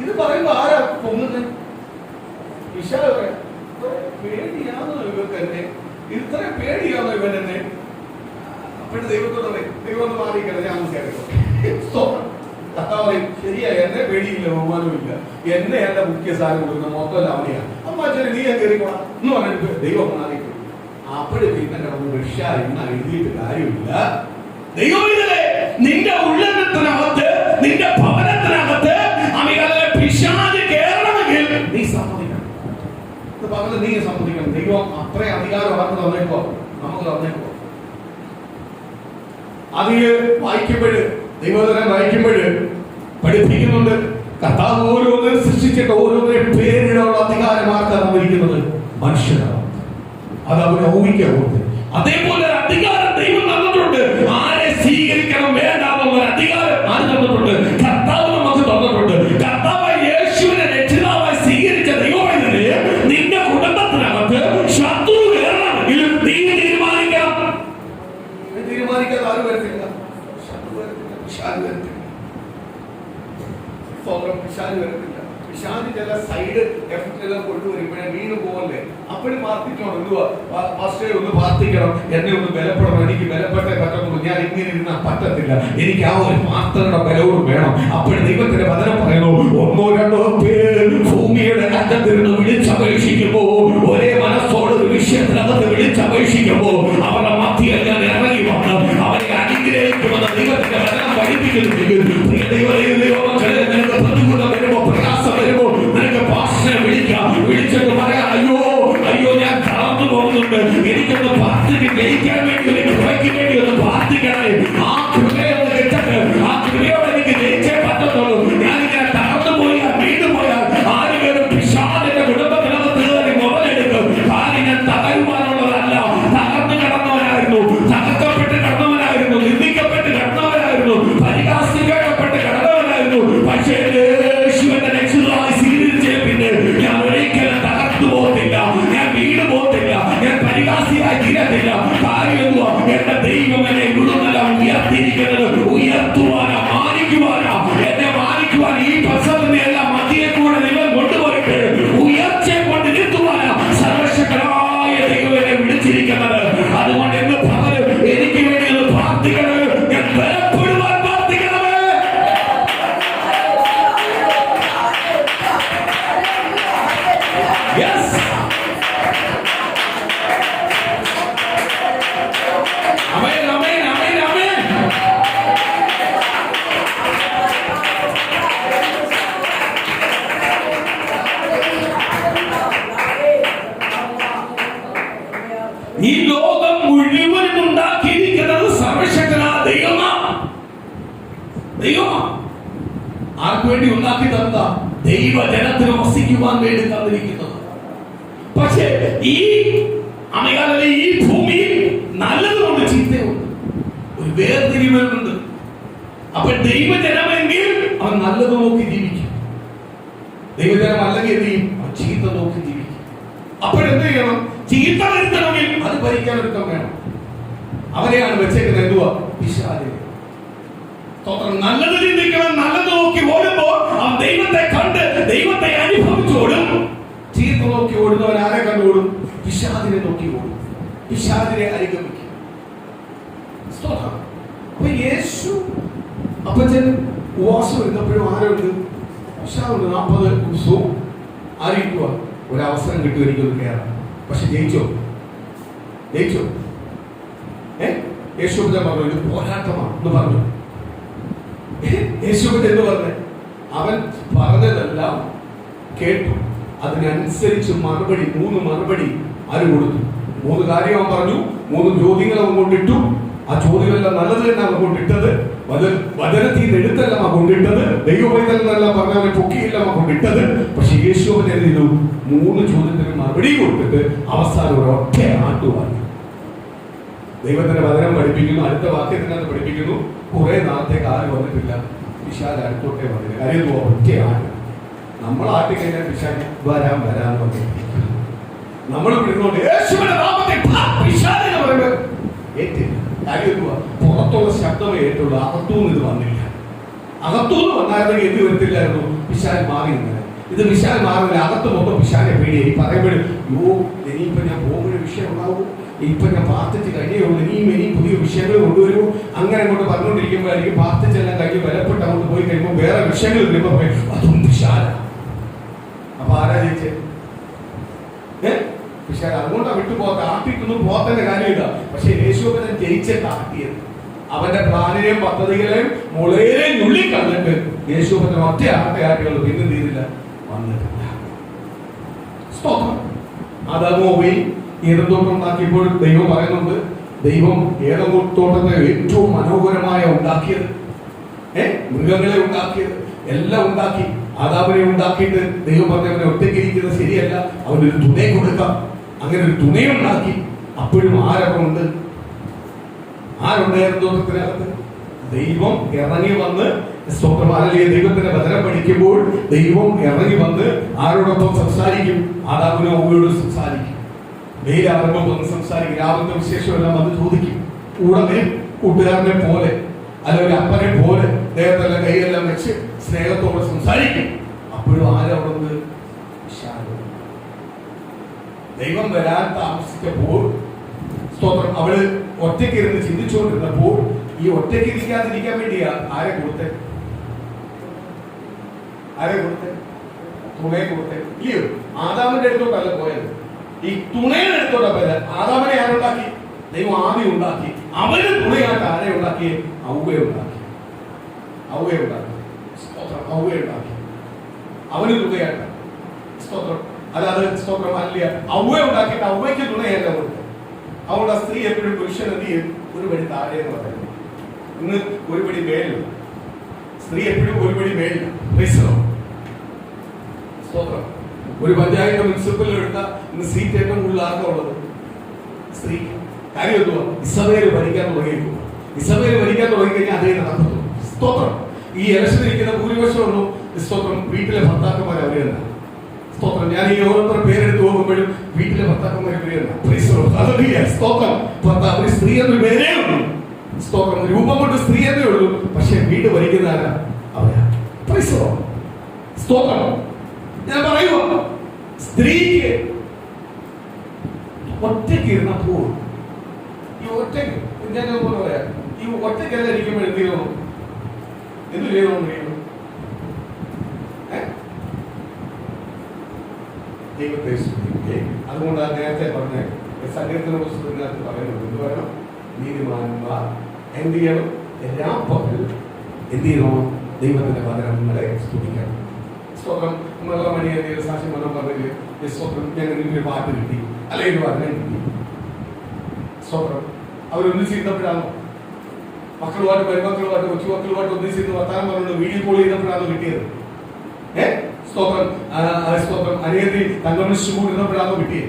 ഇത് പറയുമ്പോ ആരാ പൊങ്ങുന്നത്? പിശാച് പറയാം, പേടിയാണോ ഇവർക്ക് എന്നെ? ഇത്ര പേടിയാണോ ഇവൻ എന്നെ? അപ്പോഴും ദൈവത്തോട് പറയും, ദൈവം ഒന്ന് മാറിക്കട്ടെ, ഞാൻ കേട്ടോ. കർത്താവ് പറയും, ശരിയാ, എന്നെ പേടിയില്ല, ബഹുമാനമില്ല, എന്നെ എന്റെ മുഖ്യ സ്ഥാനം കൊടുക്കുന്ന മൊത്തം അവനെയാണ്. അമ്മ അച്ഛനെ നീ കയറിക്കോളാം എന്ന് പറഞ്ഞിട്ട് ദൈവം മാറിക്കും. അപ്പോഴും പിന്നെ കിടന്ന് രക്ഷ എന്ന എഴുതിയിട്ട് കാര്യമില്ല. ദൈവം ഇതിലെ നിന്റെ ഉള്ളത്തിനകത്ത്, നിന്റെ ഭവനത്തിനകത്ത് പിശാച് കയറണമെങ്കിൽ നീ സമ്മതിക്കണം. പകല് നീ സമ്മതിക്കണം. ദൈവം അത്ര അധികാരം അവർക്ക് തന്നേക്കോ, നമുക്ക് തന്നേക്കോ. അതില് വായിക്കുമ്പോഴ്, ദൈവവചനം വായിക്കുമ്പോഴ് പഠിപ്പിക്കുന്നുണ്ട്, കർത്താവ് ഓരോന്നിനും സൃഷ്ടിച്ചിട്ട് ഓരോന്നിനും പേരിടാനുള്ള അധികാരം ആർക്കാണ് തന്നിരിക്കുന്നത്? മനുഷ്യനാണ്. അത് അവന് ഊഹിക്കാവുന്നത്. അതേപോലെ ഒരു അധികാരം ദൈവം തന്നിട്ടുണ്ട്. ആരെ സ്വീകരിക്കണം വേണ്ടാവുന്ന ഒരു അധികാരം ആര് തന്നിട്ടുണ്ട്? കർത്താവ് നമുക്ക് തന്നിട്ടുണ്ട്. കർത്താവ് യേശുവിനെ രക്ഷിതാവായി സ്വീകരിച്ച ദൈവമേ, നിന്റെ കുടുംബത്തിനകത്ത് ശത്രു കയറണമെങ്കിൽ നീ തീരുമാനിക്കണം. തീരുമാനിക്കാതെ ആരും വരത്തില്ല. ശത്രു വരത്തില്ല, പിശാച് വരത്തില്ല. പിശാച് വരത്തില്ല. പിശാച് ചില സൈഡ് എഫക്റ്റ് എല്ലാം കൊണ്ടുവരുമ്പോഴേ വീണ് പോകല്ലേ. അപ്പോഴും പ്രാർത്ഥിക്കണം. എന്തുവാ പാസ്റ്ററെ ഒന്ന് പ്രാർത്ഥിക്കണം, എന്നെ ഒന്ന് ബലപ്പെടണം, എനിക്ക് ബലപ്പെട്ടേ പറ്റത്തുള്ളൂ, ഞാൻ ഇങ്ങനെ ഇരുന്നാൽ പറ്റത്തില്ല, എനിക്ക് ആ ഒരു പ്രാർത്ഥനയുടെ ബലവും വേണം. അപ്പോഴും ദൈവത്തിന്റെ വചനം പറയുന്നു, 1-2 പേർ ഭൂമിയുടെ അറ്റത്തിരുന്ന് വിളിച്ചപേക്ഷിക്കുമ്പോ, ഒരേ മനസ്സോട് ഒരു വിഷയത്തിനകത്ത് വിളിച്ചപേക്ഷിക്കുമ്പോ അവരുടെ മധ്യയിൽ ഞാൻ ഇറങ്ങി വന്ന് അവരെ അനുഗ്രഹിക്കുമെന്ന് ദൈവത്തിന്റെ വചനം പഠിപ്പിക്കുന്നുണ്ടെങ്കിൽ, ദൈവമക്കളെ, നിനക്ക് പ്രതികൂലം വരുമ്പോ, പ്രയാസം വരുമ്പോ, നിനക്ക് പാസ്റ്ററെ വിളിക്കാം. വിളിച്ചിട്ട് പറയാം, അയ്യോ ഞാൻ തളർന്നു പോകുന്നുണ്ട്, എനിക്കൊന്ന് പ്രാർത്ഥിക്ക്, ജയിക്കാൻ വേണ്ടി, എനിക്ക് കുറയ്ക്ക് വേണ്ടി ഒന്ന് പ്രാർത്ഥിക്കണേ. ആ കൃപയോട് കിട്ടട്ടെ, ആ കൃപയോടെ എനിക്ക് ജയിച്ചേ പറ്റത്തുള്ളൂ. ഞാനിങ്ങനെ തളർന്നു പോയാൽ, വീണ്ടും പോയാൽ ആരെങ്കിലും പിശാചിന്റെ കുടുംബത്തിനകത്ത് കയറി മുതലെടുക്കും. ആരെങ്കിലും തകരുവാനുള്ളതല്ല. തകർന്നു കിടന്നവനായിരുന്നു, തകർക്കപ്പെട്ട് കിടന്നവനായിരുന്നു, നിന്ദിക്കപ്പെട്ട് കിടന്നവനായിരുന്നു, പരിഹാസിക്കപ്പെട്ട് കിടന്നവനായിരുന്നു. പക്ഷേ യേശുവിന്റെ രക്ഷിതാവായി സ്വീകരിച്ചേ പിന്നെ ഞാൻ ഒരിക്കലും തകർന്നു പോകത്തില്ല, ഞാൻ വീട് പോകത്തില്ല, ഞാൻ പരിഹാസിയായി തീരത്തില്ല. കാര്യം എന്തുവാ? എന്റെ ദൈവം എന്നെ ഇവിടുന്നല്ല ഉയർത്തിയിരിക്കുന്നത്. ഉയർത്തുവാനാ, മാനിക്കുവാനാ. എന്നെ മാനിക്കുവാൻ ഈ പ്രസവത്തിന്റെ എല്ലാം മതിയെ കൂടെ നിങ്ങൾ കൊണ്ടുപോയിട്ട് ഉയർച്ചയെ കൊണ്ട് നിർത്തുവാനാ സർവശക്തനായ ദൈവം എന്നെ വിളിച്ചിരിക്കുന്നത്. അതുകൊണ്ട് എന്ന് പകരം എനിക്ക് വേണ്ടി ഒന്ന് പ്രാർത്ഥിക്കണേ, ഞാൻ ബലപ്പെടുവാൻ പ്രാർത്ഥിക്കണമേ. വേണ്ടി ഉണ്ടാക്കി തന്ന ദൈവജനത്തിന് വസിക്കുവാൻ വേണ്ടി തന്നിരിക്കുന്നത്. പക്ഷേ ഈ അമേകാലിലെ ഈ ഭൂമിയിൽ നല്ലതുകൊണ്ട് ചീത്തയുണ്ട്, ഒരു വേർതിരിവുണ്ട്. അപ്പൊ ദൈവജനമെങ്കിൽ അവൻ നല്ലത് നോക്കി ജീവിക്കും, ദൈവജനം അല്ലെങ്കിൽ എന്ത് ചെയ്യും? ചീത്ത നോക്കി ജീവിക്കും. അപ്പോഴെന്ത് ചെയ്യണം? ചീത്ത വരുത്തണമെങ്കിൽ അത് ഭരിക്കാൻ ഒരുക്കം വേണം. അവരെയാണ് വെച്ചേക്കുന്നത് എന്തുവാ? പിശാചിനെ. നല്ലത് ചിന്തിക്കണം, നല്ലത് നോക്കി ഓടുമ്പോൾ അവൻ ദൈവത്തെ കണ്ട് ദൈവത്തെ അനുഭവിച്ചോടും. ചീത്ത നോക്കി ഓടുന്നവൻ ആരെ കണ്ടോടും? പിശാചിനെ നോക്കി ഓടും, പിശാചിനെ അനുഗമിക്കും. അപ്പൊ യേശു അപ്പച്ചൻ ഉപവാസം ഇരുന്നപ്പോഴും ആരുണ്ട്? പിശാചുണ്ട്. 40 ദിവസവും ആയിരിക്കുക. ഒരവസരം കിട്ടും എനിക്കൊന്ന് കയറാം. പക്ഷെ ജയിച്ചോ? യേശു പറഞ്ഞു ഇത് പോരാട്ടമാണ് എന്ന് പറഞ്ഞു. യേശു എന്ന് പറഞ്ഞ അവൻ പറഞ്ഞതെല്ലാം കേട്ടു, അതിനനുസരിച്ച് മറുപടി 3 മറുപടി ആര് കൊടുത്തു? 3 കാര്യം അവൻ പറഞ്ഞു, 3 ചോദ്യങ്ങൾ അവൻ കൊണ്ടിട്ടു. ആ ചോദ്യമെല്ലാം നല്ലത് തന്നെ അവൻ കൊണ്ടിട്ടത്. വചനത്തിൽ നിന്ന് എടുത്തെല്ലാം അവൻ കൊണ്ടിട്ടത്. ദൈവപൈതലെന്നെല്ലാം പറഞ്ഞവനെ പൊക്കിയില്ല അവൻ കൊണ്ടിട്ടത്. പക്ഷെ യേശു അവൻ എന്ത് ചെയ്തു? 3 ചോദ്യത്തിന് മറുപടി കൊടുത്തിട്ട് അവസാനം ഒരൊറ്റ ആട്ടുവാൻ. ദൈവത്തിന്റെ വചനം പഠിപ്പിക്കുന്നു, അടുത്ത വാക്യത്തിനകത്ത് പഠിപ്പിക്കുന്നു, കുറെ നാളത്തേക്ക് ആര് വന്നിട്ടില്ല, പിശാച് അടുത്തോട്ടേ വന്നില്ല. കാര്യം ഒറ്റ ആട്ട്. നമ്മൾ ആട്ടിക്കഴിഞ്ഞാൽ പിശാച് വരാന്ന് പറഞ്ഞു. നമ്മൾ പിടിക്കുന്നോണ്ട് യേശുവിന്റെ നാമത്തിൽ പിശാചിനെ പറയുമ്പോൾ ഏറ്റില്ല. കാര്യം എന്തുവാ? പുറത്തുള്ള ശബ്ദമേ ഏറ്റുള്ളൂ, അകത്തൂന്ന് ഇത് വന്നില്ല. അകത്തൂന്ന് വന്നായിരുന്നെങ്കിൽ എന്ത് വരത്തില്ലായിരുന്നു? പിശാച് മാറി ഇങ്ങനെ. ഇത് പിശാച് മാറില്ല, അകത്ത് മൊത്തം പിശാചെ പേടിയായി. പറയുമ്പോഴും ഇനിയിപ്പോ ഞാൻ പോകുന്ന വിഷയം ഉണ്ടാവും, ഇപ്പൊ ഞാൻ പ്രാർത്ഥിച്ച് കഴിഞ്ഞേ ഉള്ളൂ, ഇനിയും പുതിയ വിഷയങ്ങൾ കൊണ്ടുവരുമോ, അങ്ങനെ അങ്ങോട്ട് പറഞ്ഞുകൊണ്ടിരിക്കുമ്പോഴായിരിക്കും പ്രാർത്ഥിച്ചെല്ലാം കഴിഞ്ഞ് ബലപ്പെട്ട് അങ്ങോട്ട് പോയി കഴിയുമ്പോൾ വേറെ വിഷയങ്ങൾ വരുമ്പോ അതും പിശാച. അപ്പൊ ആരാ ജയിച്ചേ? പിശാച്. അതുകൊണ്ടാ വിട്ടുപോകാത്ത. ആട്ടിട്ടൊന്നും പോകത്തന്റെ കാര്യമില്ല. പക്ഷെ യേശുവിനെ ജയിച്ചിട്ട് ആട്ടിയത് അവന്റെ പ്ലാനിനെയും പദ്ധതികളെയും മുളയിലെയും നുള്ളി കണ്ടിട്ട് യേശുവിനെ ഒറ്റ ആട്ടയാട്ടിയുള്ളൂ. പിന്നെ തീരില്ല, വന്നിട്ടില്ല. സ്തോത്രം. ആദാമും ഏദോട്ടം ഉണ്ടാക്കിയപ്പോൾ ദൈവം പറയുന്നുണ്ട്, ദൈവം ഏദോട്ടത്തെ ഏറ്റവും മനോഹരമായ ഉണ്ടാക്കിയത്, മൃഗങ്ങളെ ഉണ്ടാക്കിയത് എല്ലാം ഉണ്ടാക്കി. ആദാമിനെ ഉണ്ടാക്കിയിട്ട് ദൈവം പറഞ്ഞവനെ ഒറ്റയ്ക്കിരിക്കുന്നത് ശരിയല്ല, അവനൊരു തുണയെ കൊടുക്കാം. അങ്ങനെ ഒരു തുണയുണ്ടാക്കി. അപ്പോഴും ആരുണ്ട് ഏദോട്ടത്തിനകത്ത്? ദൈവം ഇറങ്ങി വന്ന് ദൈവത്തിന്റെ വചനം പഠിക്കുമ്പോൾ ദൈവം ഇറങ്ങി വന്ന് ആരോടൊപ്പം സംസാരിക്കും? ആദാമിനോ ഹവ്വയോട് സംസാരിക്കും. വെയിലാകുമ്പോൾ വന്ന് സംസാരിക്കും. രാവിലത്തെ വിശേഷമെല്ലാം വന്ന് ചോദിക്കും. കൂടെ കൂട്ടുകാരനെ പോലെ അല്ല ഒരു അപ്പനെ പോലെ ദേഹത്തെല്ലാം കൈയെല്ലാം വെച്ച് സ്നേഹത്തോടെ സംസാരിക്കും. അപ്പോഴും ആരവിടെ? ദൈവം വരാൻ താമസിച്ചപ്പോൾ സ്തോത്രം അവള് ഒറ്റയ്ക്കിരുന്ന് ചിന്തിച്ചുകൊണ്ടിരുന്നപ്പോൾ ഈ ഒറ്റയ്ക്കിരിക്കാതിരിക്കാൻ വേണ്ടിയാ ആരെ കൊടുത്തേ? തുണയെ കൊടുത്തേ ഇല്ലയോ? ആദാമിന്റെ അടുത്തോട്ടല്ല പോയത്, ഈ തുണയുടെ അടുത്തോട്ടാ പോയത്. ആദാമിനെ ആരുണ്ടാക്കി? ദൈവം ആദ്യം ഉണ്ടാക്കി. അവന് തുണയായിട്ട് ആരെ ഉണ്ടാക്കി? ഹവ്വയെ ഉണ്ടാക്കി. അവന് തുണയായിട്ട്. സ്തോത്രം. അല്ലാതെ സ്തോത്രം അല്ല, ഹവ്വയെ ഉണ്ടാക്കിയിട്ട് ഹവ്വയ്ക്ക് തുണയല്ല കൊടുത്തത്. അവളുടെ സ്ത്രീ എപ്പോഴും പുരുഷൻ എന്ത് ചെയ്യും? ഒരു പടി താഴെ എന്ന് പറയുന്നത്. ഇന്ന് ഒരു പടി മേലില്ല. സ്ത്രീ എപ്പോഴും ഒരു പടി മേലില്ല. സ്തോത്രം. ഒരു പഞ്ചായത്ത് മുനിസിപ്പലിൽ എടുത്ത ഇന്ന് സീറ്റ് ഏറ്റവും കൂടുതൽ ആർക്കാ ഉള്ളത്? സ്ത്രീ. കാര്യം എന്തുവാ? ഇസബേല് ഭരിക്കാൻ തുടങ്ങിക്കഴിഞ്ഞാൽ അതേ നടക്കത്തുള്ളൂ. സ്തോത്രം. ഈ ഇലക്ഷൻ ഇരിക്കുന്ന ഭൂരിപക്ഷം ഒന്നും സ്തോത്രം വീട്ടിലെ ഭർത്താക്കന്മാർ അവര് തന്നെ. സ്തോത്രം. ഞാൻ ഈ ഓരോരുത്തർ പേരെടുത്ത് പോകുമ്പോഴും വീട്ടിലെ ഭർത്താക്കന്മാരെ പേര് തന്നെ. സ്തോത്രം. ഭർത്താവ് സ്ത്രീ എന്നൊരു പേരേ ഉള്ളൂ. സ്തോത്രം. രൂപം കൊണ്ട് സ്ത്രീ എന്നേ ഉള്ളൂ. പക്ഷെ വീട് ഭരിക്കുന്ന ആരാ? അവരാ. സ്തോത്രം. ഞാൻ പറയുക, സ്ത്രീക്ക് ഒറ്റയ്ക്ക് ഇരുന്നപ്പോൾ ഈ ഒറ്റയ്ക്ക് ഞാൻ പറയാം, ഈ ഒറ്റയ്ക്കെല്ലാം ഇരിക്കുമ്പോൾ എന്ത് ചെയ്യണം? ദൈവത്തെ സ്തുതിക്കുക. അതുകൊണ്ടാണ് നേരത്തെ പറഞ്ഞ സങ്കീർത്തന പുസ്തകത്തിനകത്ത് പറയുന്നത് എന്ത് പറയണം? നീതിമാന്മാർ എന്ത് ചെയ്യണം? എല്ലാ പകലും എന്ത് ചെയ്യണോ? ദൈവത്തിന്റെ വചനങ്ങളെ സ്തുതിക്കണം. സ്തോത്രം. നമ്മളെ മണിയെ സാക്ഷി മനം പറഞ്ഞില്ലേ? സ്തോത്രം. ഞങ്ങൾക്ക് പാട്ട് കിട്ടി, അല്ലെങ്കിൽ വചനം കിട്ടി. സ്തോത്രം. അവരൊന്നിച്ചിരുന്നപ്പോഴാണോ? മക്കളുമായിട്ട് പെരുമക്കളുമായിട്ട് കൊച്ചുമക്കളുമായിട്ട് ഒന്നിച്ചിരുന്ന് വർത്താനം പറഞ്ഞുകൊണ്ട് വീഡിയോ കോൾ ചെയ്തപ്പോഴാണോ കിട്ടിയത്? സ്തോത്രം. സ്തോത്രം. അനിയത്തി തങ്കമനുഷ്യ ഇരുന്നപ്പോഴാണോ കിട്ടിയേ?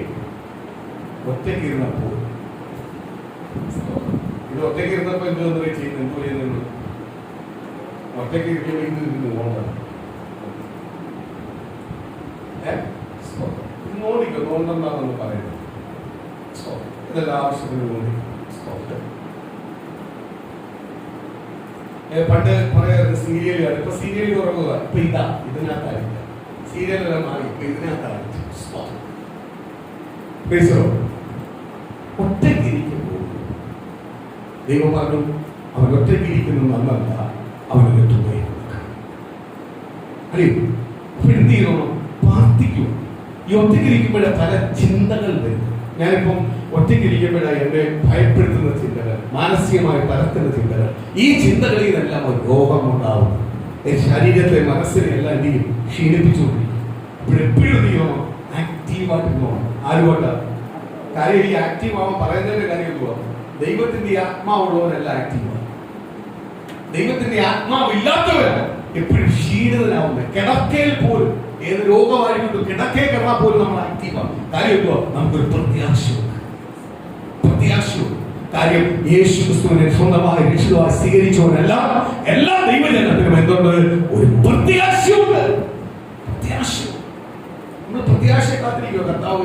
ഒറ്റയ്ക്ക് ഇരുന്നപ്പോൾ. ഇത് ഒറ്റയ്ക്ക് ഇരുന്നപ്പോ എന്ത് ചെയ്യുന്നു? എന്തോ ചെയ്യുന്നുണ്ട്? ഒറ്റയ്ക്ക് ഇരിക്കുമ്പോൾ ഇത് ഇരുന്ന് പോകണം. നോടിക്കോ, നോണ്ടെന്നാണെന്ന് പറയുന്നത്. ഇതെല്ലാം ആവശ്യത്തിന് നോടി. പണ്ട് പറയാറുണ്ട് സീരിയൽ കാണും. ഇപ്പൊ സീരിയൽ കുറവുക. ഇപ്പൊ ഇതാ ഇതിനകത്തായിരിക്കും. സീരിയലെല്ലാം മാറി ഇപ്പൊ ഇതിനകത്തായിരിക്കും. ഒറ്റയ്ക്കിരിക്കുമ്പോൾ ദൈവം പറഞ്ഞു അവൻ ഒറ്റയ്ക്കിരിക്കുന്നത് നല്ലല്ല, അവന് തുകയും അറിയും. അപ്പൊ എന്ത് ചെയ്യണം? പ്രാർത്ഥിക്കും. ഈ ഒറ്റയ്ക്കിരിക്കുമ്പോഴേ പല ചിന്തകൾ വരും. ഞാനിപ്പം ഒറ്റയ്ക്കിരിക്കുമ്പോഴാണ് എന്നെ ഭയപ്പെടുത്തുന്ന ചിന്തകൾ, മാനസികമായി പരത്തുന്ന ചിന്തകൾ. ഈ ചിന്തകളിൽ നിന്നെല്ലാം ഒരു രോഗം ഉണ്ടാവും. ശരീരത്തെ മനസ്സിനെ എല്ലാം എന്ത് ചെയ്യും? ക്ഷീണിപ്പിച്ചുകൊണ്ടിരിക്കും. അപ്പോഴെപ്പോഴും എന്ത് ചെയ്യണം? ആക്റ്റീവായിട്ട് പോകണം. ആരുകൊണ്ടാ കാര്യം? ഈ ആക്റ്റീവ് ആവാൻ പറയുന്നതിന്റെ കാര്യം എന്തുവാ? ദൈവത്തിന്റെ ആത്മാവുള്ളവരല്ല ആക്റ്റീവാണ്. ദൈവത്തിന്റെ ആത്മാവില്ലാത്തവരാണ് എപ്പോഴും ക്ഷീണിതനാവുന്നത്. കിടക്കയിൽ പോലും ഏത് രോഗമായിരിക്കും കിടക്കേ കിടന്നാൽ പോലും നമ്മൾ ആക്റ്റീവാണ്. കാര്യം എന്തുവാ? നമുക്കൊരു പ്രത്യാശയുണ്ട്. കാര്യം യേശു ക്രിസ്തുവിനെ സ്വന്തമായി രക്ഷിതാവായി സ്വീകരിച്ചവരെല്ലാം എല്ലാ ദൈവജനത്തിനും എന്തുണ്ട്? ഒരു പ്രത്യാശയുണ്ട്. നമ്മൾ പ്രത്യാശയെ കാത്തിരിക്കുക. കർത്താവ്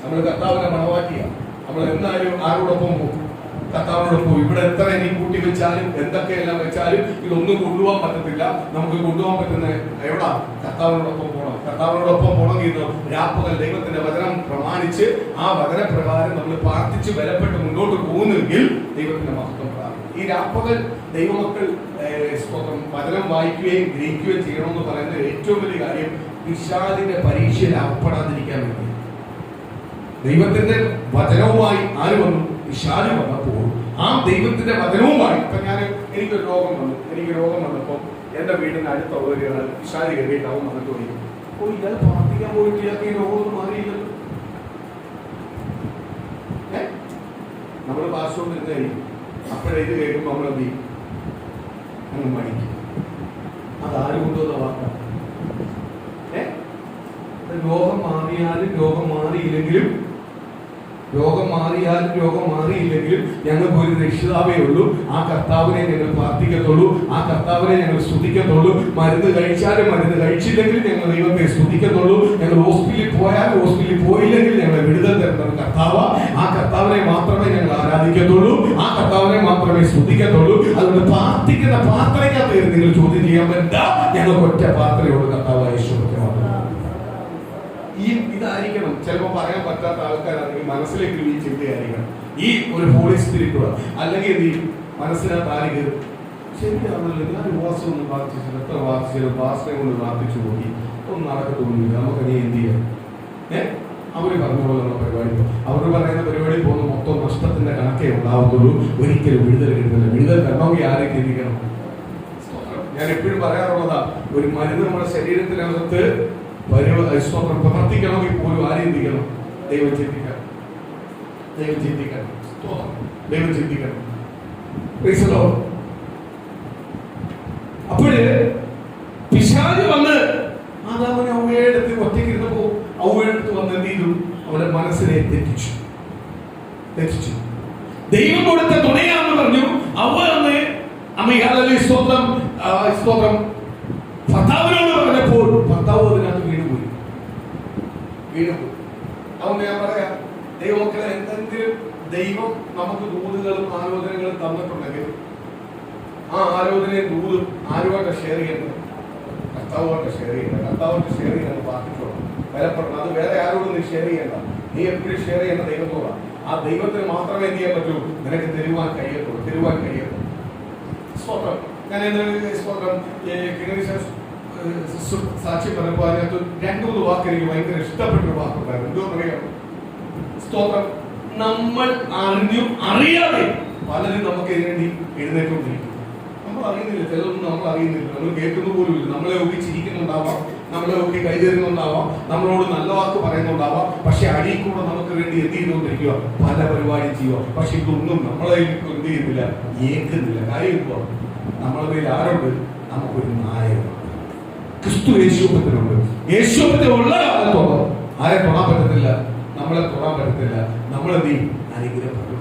നമ്മൾ കർത്താവിനെ മണവാക്കിയ നമ്മൾ എന്നാലും ആരോടൊപ്പം പോകും? കർത്താവിനോടൊപ്പം. ഇവിടെ എത്ര ഇനി കൂട്ടി വെച്ചാലും എന്തൊക്കെയെല്ലാം വെച്ചാലും ഇതൊന്നും കൊണ്ടുപോകാൻ പറ്റത്തില്ല. നമുക്ക് കൊണ്ടുപോകാൻ പറ്റുന്ന എവിടാ? കർത്താവിനോടൊപ്പം പോകണം. കർത്താവിനോടൊപ്പം പോകണമെങ്കിൽ രാപ്പകൽ ദൈവത്തിന്റെ വചനം പ്രമാണിച്ച് ആ വചനപ്രകാരം നമ്മൾ പ്രാർത്ഥിച്ച് ബലപ്പെട്ട് മുന്നോട്ട് പോകുന്നെങ്കിൽ ദൈവത്തിന്റെ മഹത്വം പ്രാപിക്കും. ഈ രാപ്പകൽ ദൈവമക്കൾ വചനം വായിക്കുകയും ഗ്രഹിക്കുകയും ചെയ്യണമെന്ന് പറയുന്ന ഏറ്റവും വലിയ കാര്യം പിശാചിന്റെ പരീക്ഷയിൽ അകപ്പെടാതിരിക്കാൻ വേണ്ടി. ദൈവത്തിന്റെ വചനവുമായി ആര് വന്നു? പിശാച് വന്നപ്പോൾ ആ ദൈവത്തിന്റെ വചനവുമായി. ഇപ്പൊ എനിക്കൊരു രോഗം വന്നപ്പോൾ എന്റെ വീടിന് അടുത്ത ഒരു പിശാച് കയറിയിട്ട് അവൻ വന്നിട്ട് പോയി ഇയാൾ പ്രാർത്ഥിക്കാൻ പോയിട്ട് ഇയാൾക്ക് ഈ രോഗമൊന്നും മാറിയില്ലല്ലോ. നമ്മള് പാസ്വേഡ് അപ്പോഴേ ഇത് കേൾക്കുമ്പോൾ നമ്മളെന്ത് ചെയ്യും? അങ്ങ് മടിക്കും. അതാര് കൊണ്ടുവന്ന വാക്കാണ്? രോഗം മാറിയാലും രോഗം മാറിയില്ലെങ്കിലും ഞങ്ങൾക്ക് ഒരു രക്ഷിതാവേ ഉള്ളൂ. ആ കർത്താവിനെ ഞങ്ങൾ പ്രാർത്ഥിക്കത്തുള്ളൂ. ആ കർത്താവിനെ ഞങ്ങൾ സ്തുതിക്കത്തുള്ളൂ. മരുന്ന് കഴിച്ചാലും മരുന്ന് കഴിച്ചില്ലെങ്കിലും ഞങ്ങൾ ദൈവത്തെ സ്തുതിക്കത്തുള്ളൂ. ഞങ്ങൾ ഹോസ്പിറ്റലിൽ പോയില്ലെങ്കിൽ ഞങ്ങളെ വിടുതൽ തരുന്നത് കർത്താവ്. ആ കർത്താവിനെ മാത്രമേ ഞങ്ങൾ ആരാധിക്കത്തുള്ളൂ. ആ കർത്താവിനെ മാത്രമേ സ്തുതിക്കത്തുള്ളൂ. അതുകൊണ്ട് പ്രാർത്ഥിക്കുന്ന പ്രാർത്ഥനയ്ക്കകത്ത് നിങ്ങൾ ചോദ്യം ചെയ്യാൻ പറ്റില്ല. ഞങ്ങൾക്ക് ഒറ്റ പ്രാർത്ഥനയോട് കർത്താവായ യേശുവിനെ ഇതായിരിക്കണം. ചിലപ്പോൾ പറയാൻ പറ്റാത്ത ആൾക്കാരാണെങ്കിൽ മനസ്സിലേക്ക് ഈ ചിന്തയായിരിക്കണം. ഈ ഒരു ഹോളി സ്പിരിറ്റ് അല്ലെങ്കിൽ എന്ത് ചെയ്യും? മനസ്സിനകത്ത് ആര് കയറും? ശരിയാണല്ലോ, ഞാൻ ഉപവാസം ഒന്ന് പ്രാർത്ഥിച്ചു, എത്ര പ്രാർത്ഥിച്ചാലും പ്രാർത്ഥന കൊണ്ട് പ്രാർത്ഥിച്ചു നോക്കി ഒന്നും നടക്കത്തൊന്നുമില്ല. നമുക്ക് നീ എന്ത് ചെയ്യാം? അവര് പറഞ്ഞ പോലുള്ള പരിപാടി, അവർ പറയുന്ന പരിപാടി പോകുന്ന മൊത്തം നഷ്ടത്തിന്റെ കണക്കേ ഉണ്ടാവത്തുള്ളൂ. ഒരിക്കലും വിടുതൽ കിട്ടുന്നില്ല. വിടുതൽ തരണമെങ്കിൽ ആരെ ചിന്തിക്കണം? ഞാൻ എപ്പോഴും പറയാറുള്ളതാ, ഒരു മരുന്ന് നമ്മുടെ ശരീരത്തിനകത്ത് പ്രവർത്തിക്കണമെങ്കിൽ പോലും ആരെ ചിന്തിക്കണം? ദൈവം ചിന്തിക്കണം. അപ്പോഴ് പിശാച് വന്ന് ആദാമിനെ അവയെടുത്ത് ഒറ്റയ്ക്ക് ഇരുന്നപ്പോ അവയെടുത്ത് വന്ന് എന്ത് ചെയ്തു? അവന്റെ മനസ്സിനെ തെറ്റിച്ചു. ദൈവം കൊടുത്ത തുണയാണെന്ന് പറഞ്ഞു. സ്തോത്രം ഭർത്താവിനോട് പറഞ്ഞപ്പോൾ ഭർത്താവ് അതിനകത്ത് വീണുപോയി. അതുകൊണ്ട് ഞാൻ പറയാം, ദൈവമക്കളെ, എന്തെങ്കിലും ദൈവം നമുക്ക് ദൂതുകളും ആലോചനകളും തന്നിട്ടുണ്ടെങ്കിൽ ആ ആലോചനയും ദൂതും ആരുമായിട്ട് ഷെയർ ചെയ്യേണ്ടത്? കർത്താവുമായിട്ട് ഷെയർ ചെയ്യേണ്ടത്. കർത്താവായിട്ട് ഷെയർ ചെയ്യാൻ പ്രാർത്ഥിച്ചോളാം, ബലപ്പെടണം. അത് വേറെ ആരോടും നീ ഷെയർ ചെയ്യേണ്ട. നീ എപ്പോഴും ഷെയർ ചെയ്യേണ്ട ദൈവത്തോടാണ്. ആ ദൈവത്തിന് മാത്രമേ എന്ത് ചെയ്യാൻ പറ്റൂ? നിനക്ക് തരുവാൻ കഴിയത്തുള്ളൂ. സ്തോത്രം. ഞാൻ സാക്ഷി പറഞ്ഞപ്പോൾ അതിനകത്ത് 2-3 വാക്ക് എനിക്ക് ഭയങ്കര ഇഷ്ടപ്പെട്ടൊരു വാക്കുണ്ടായിരുന്നു. എന്തോന്നറിയാം? സ്തോത്രം. നമ്മൾ അറിയാതെ പലരും നമുക്ക് വേണ്ടി എഴുന്നേറ്റുകൊണ്ടിരിക്കും. നമ്മൾ അറിയുന്നില്ല, ചിലതൊന്നും നമ്മൾ അറിയുന്നില്ല, നമ്മൾ കേൾക്കുന്ന പോലും ഇല്ല. നമ്മളെ ഒക്കെ ചിരിക്കുന്നുണ്ടാവാം, നമ്മളെ ഒക്കെ കൈതരുന്നുണ്ടാവാം, നമ്മളോട് നല്ല വാക്ക് പറയുന്നുണ്ടാവാം. പക്ഷെ അടിയിൽ കൂടെ നമുക്ക് വേണ്ടി എന്ത് ചെയ്തുകൊണ്ടിരിക്കുക? പല പരിപാടി ചെയ്യുക. പക്ഷെ ഇതൊന്നും നമ്മളെ എന്ത് ചെയ്യുന്നില്ല, ഏൽക്കുന്നില്ല. കാര്യം നമ്മളെ മേൽ ആരുണ്ട്? നമുക്കൊരു നായകമാണ്. ക്രിസ്തു യേശുപ്പത്തിനുണ്ട്. യേശുപ്പത്തിൽ ഉള്ള കാലത്തോളം ആരെ തൊടാൻ പറ്റത്തില്ല, നമ്മളെ തൊടാൻ പറ്റത്തില്ല. നമ്മളെന്ത് അനുഗ്രഹപ്പെട്ടു.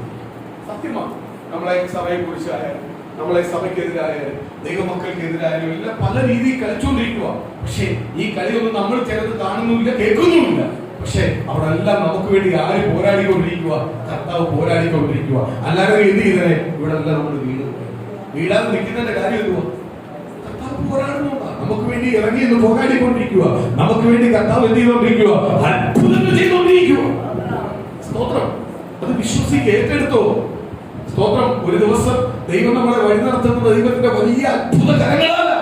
സത്യമാണ്. നമ്മളെ സഭയെ കുറിച്ചായാലും നമ്മളെ സഭയ്ക്കെതിരായാലും ദൈവമക്കൾക്കെതിരായാലും എല്ലാം പല രീതിയിൽ കളിച്ചുകൊണ്ടിരിക്കുക. പക്ഷെ ഈ കളിയൊന്നും നമ്മൾ ചിലത് കാണുന്നുമില്ല, കേൾക്കുന്നുമില്ല. പക്ഷെ അവിടെ എല്ലാം നമുക്ക് വേണ്ടി ആര് പോരാടിക്കൊണ്ടിരിക്കുക? കർത്താവ് പോരാടിക്കൊണ്ടിരിക്കുക. അല്ലാതെ എന്ത് ചെയ്തേ? ഇവിടെ എല്ലാം നമ്മൾ വീഴാതെ നിൽക്കുന്നതിന്റെ കാര്യം എന്തുവാ? കർത്താവ് പോരാടുന്നുണ്ടാ നമുക്ക് വേണ്ടി ഇറങ്ങി എന്ന് പോരാടിക്കൊണ്ടിരിക്കുക. നമുക്ക് വേണ്ടി കർത്താവ് എന്ത് ചെയ്തുകൊണ്ടിരിക്കുക? അത്ഭുതങ്ങൾ ചെയ്തുകൊണ്ടിരിക്കുക. സ്തോത്രം. അത് വിശ്വസിക്ക്, ഏറ്റെടുത്തോ. സ്തോത്രം. ഒരു ദിവസം ദൈവം നമ്മളെ വഴി നടത്തുന്നത് ദൈവത്തിന്റെ വലിയ അത്ഭുത കരങ്ങളല്ല,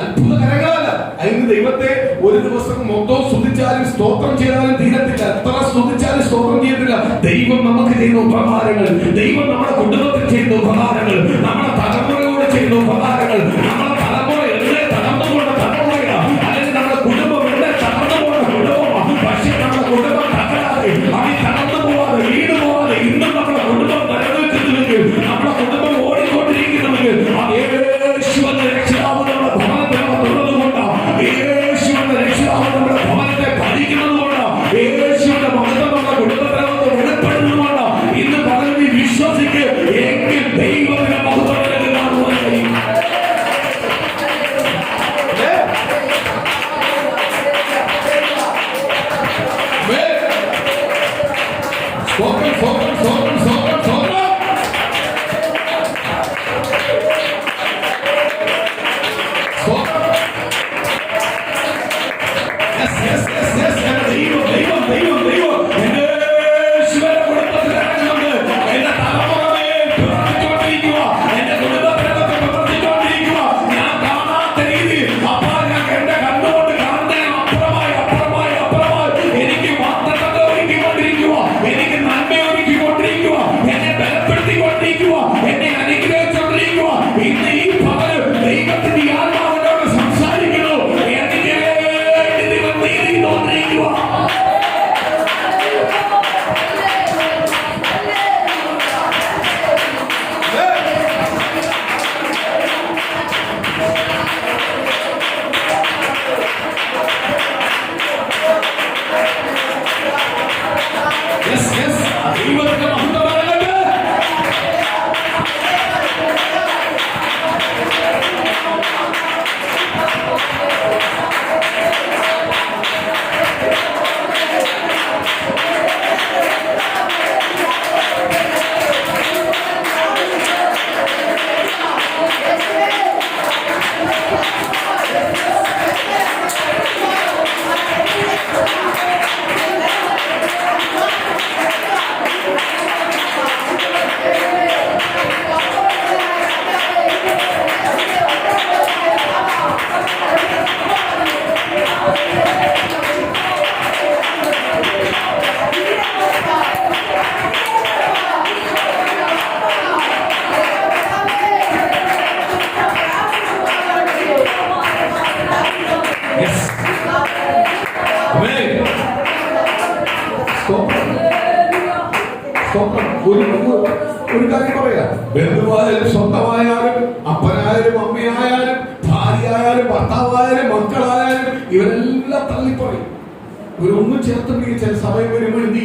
അത്ഭുത കരങ്ങളല്ല. അതിന് ദൈവത്തെ ഒരു ദിവസം മൊത്തം സ്തുതിച്ചാലും സ്തോത്രം ചെയ്താലും തീരത്തില്ല. എത്ര സ്തുതിച്ചാലും സ്തോത്രം ചെയ്യത്തില്ല. ദൈവം നമുക്ക് ചെയ്യുന്ന ഉപകാരങ്ങൾ, ദൈവം നമ്മുടെ കുടുംബത്തിൽ ചെയ്യുന്ന ഉപകാരങ്ങൾ, നമ്മുടെ തലമുറയോട് ചെയ്യുന്ന ഉപകാരങ്ങൾ, നമ്മുടെ തലമുറ എവിടെ തകർന്നുകൊണ്ട് തലമുറയാണ്, അല്ലെങ്കിൽ നമ്മുടെ കുടുംബം എവിടെ തകർന്നുകൊണ്ട് കുടുംബമാണ്. പക്ഷെ നമ്മുടെ കുടുംബം തകരാതെ, അത് തകർന്നു പോവാതെ, വീട് പോവാതെ ഇന്നും നമ്മുടെ കുടുംബം നിലനിൽക്കുന്നുവെങ്കിൽ, നമ്മുടെ കുടുംബം ഓടിക്കൊണ്ടിരിക്കുന്നുവെങ്കിൽ അത് യേശുവിന്റെ രക്ഷിതാവ് നമ്മുടെ ഭവനത്തെ തുറന്നുകൊണ്ടാണ്, യേശുവിന്റെ രക്ഷിതാവ് നമ്മുടെ ഭവനത്തെ ഭരിക്കുന്നത് കൊണ്ടാണ്, യേശുവിന്റെ മഹത്വം നമ്മുടെ കുടുംബത്തിനകത്ത് വെളിപ്പെടുന്നതുകൊണ്ടാണ്. ഇന്ന് പകരം വിശ്വസിക്ക്, എങ്കിൽ ദൈവത്തിന്റെ മഹത്വം കാണുവാൻ കഴിയും. ഒരു കാര്യം പറയാം. ബന്ധുവായാലും സ്വന്തമായാലും അപ്പനായാലും അമ്മയായാലും ഭാര്യയായാലും ഭർത്താവായാലും മക്കളായാലും ഇവരെല്ലാം തള്ളിപ്പറയും. ഇവരൊന്നും ചേർത്ത് പിടിച്ച സമയം വരുമ്പോൾ എന്തി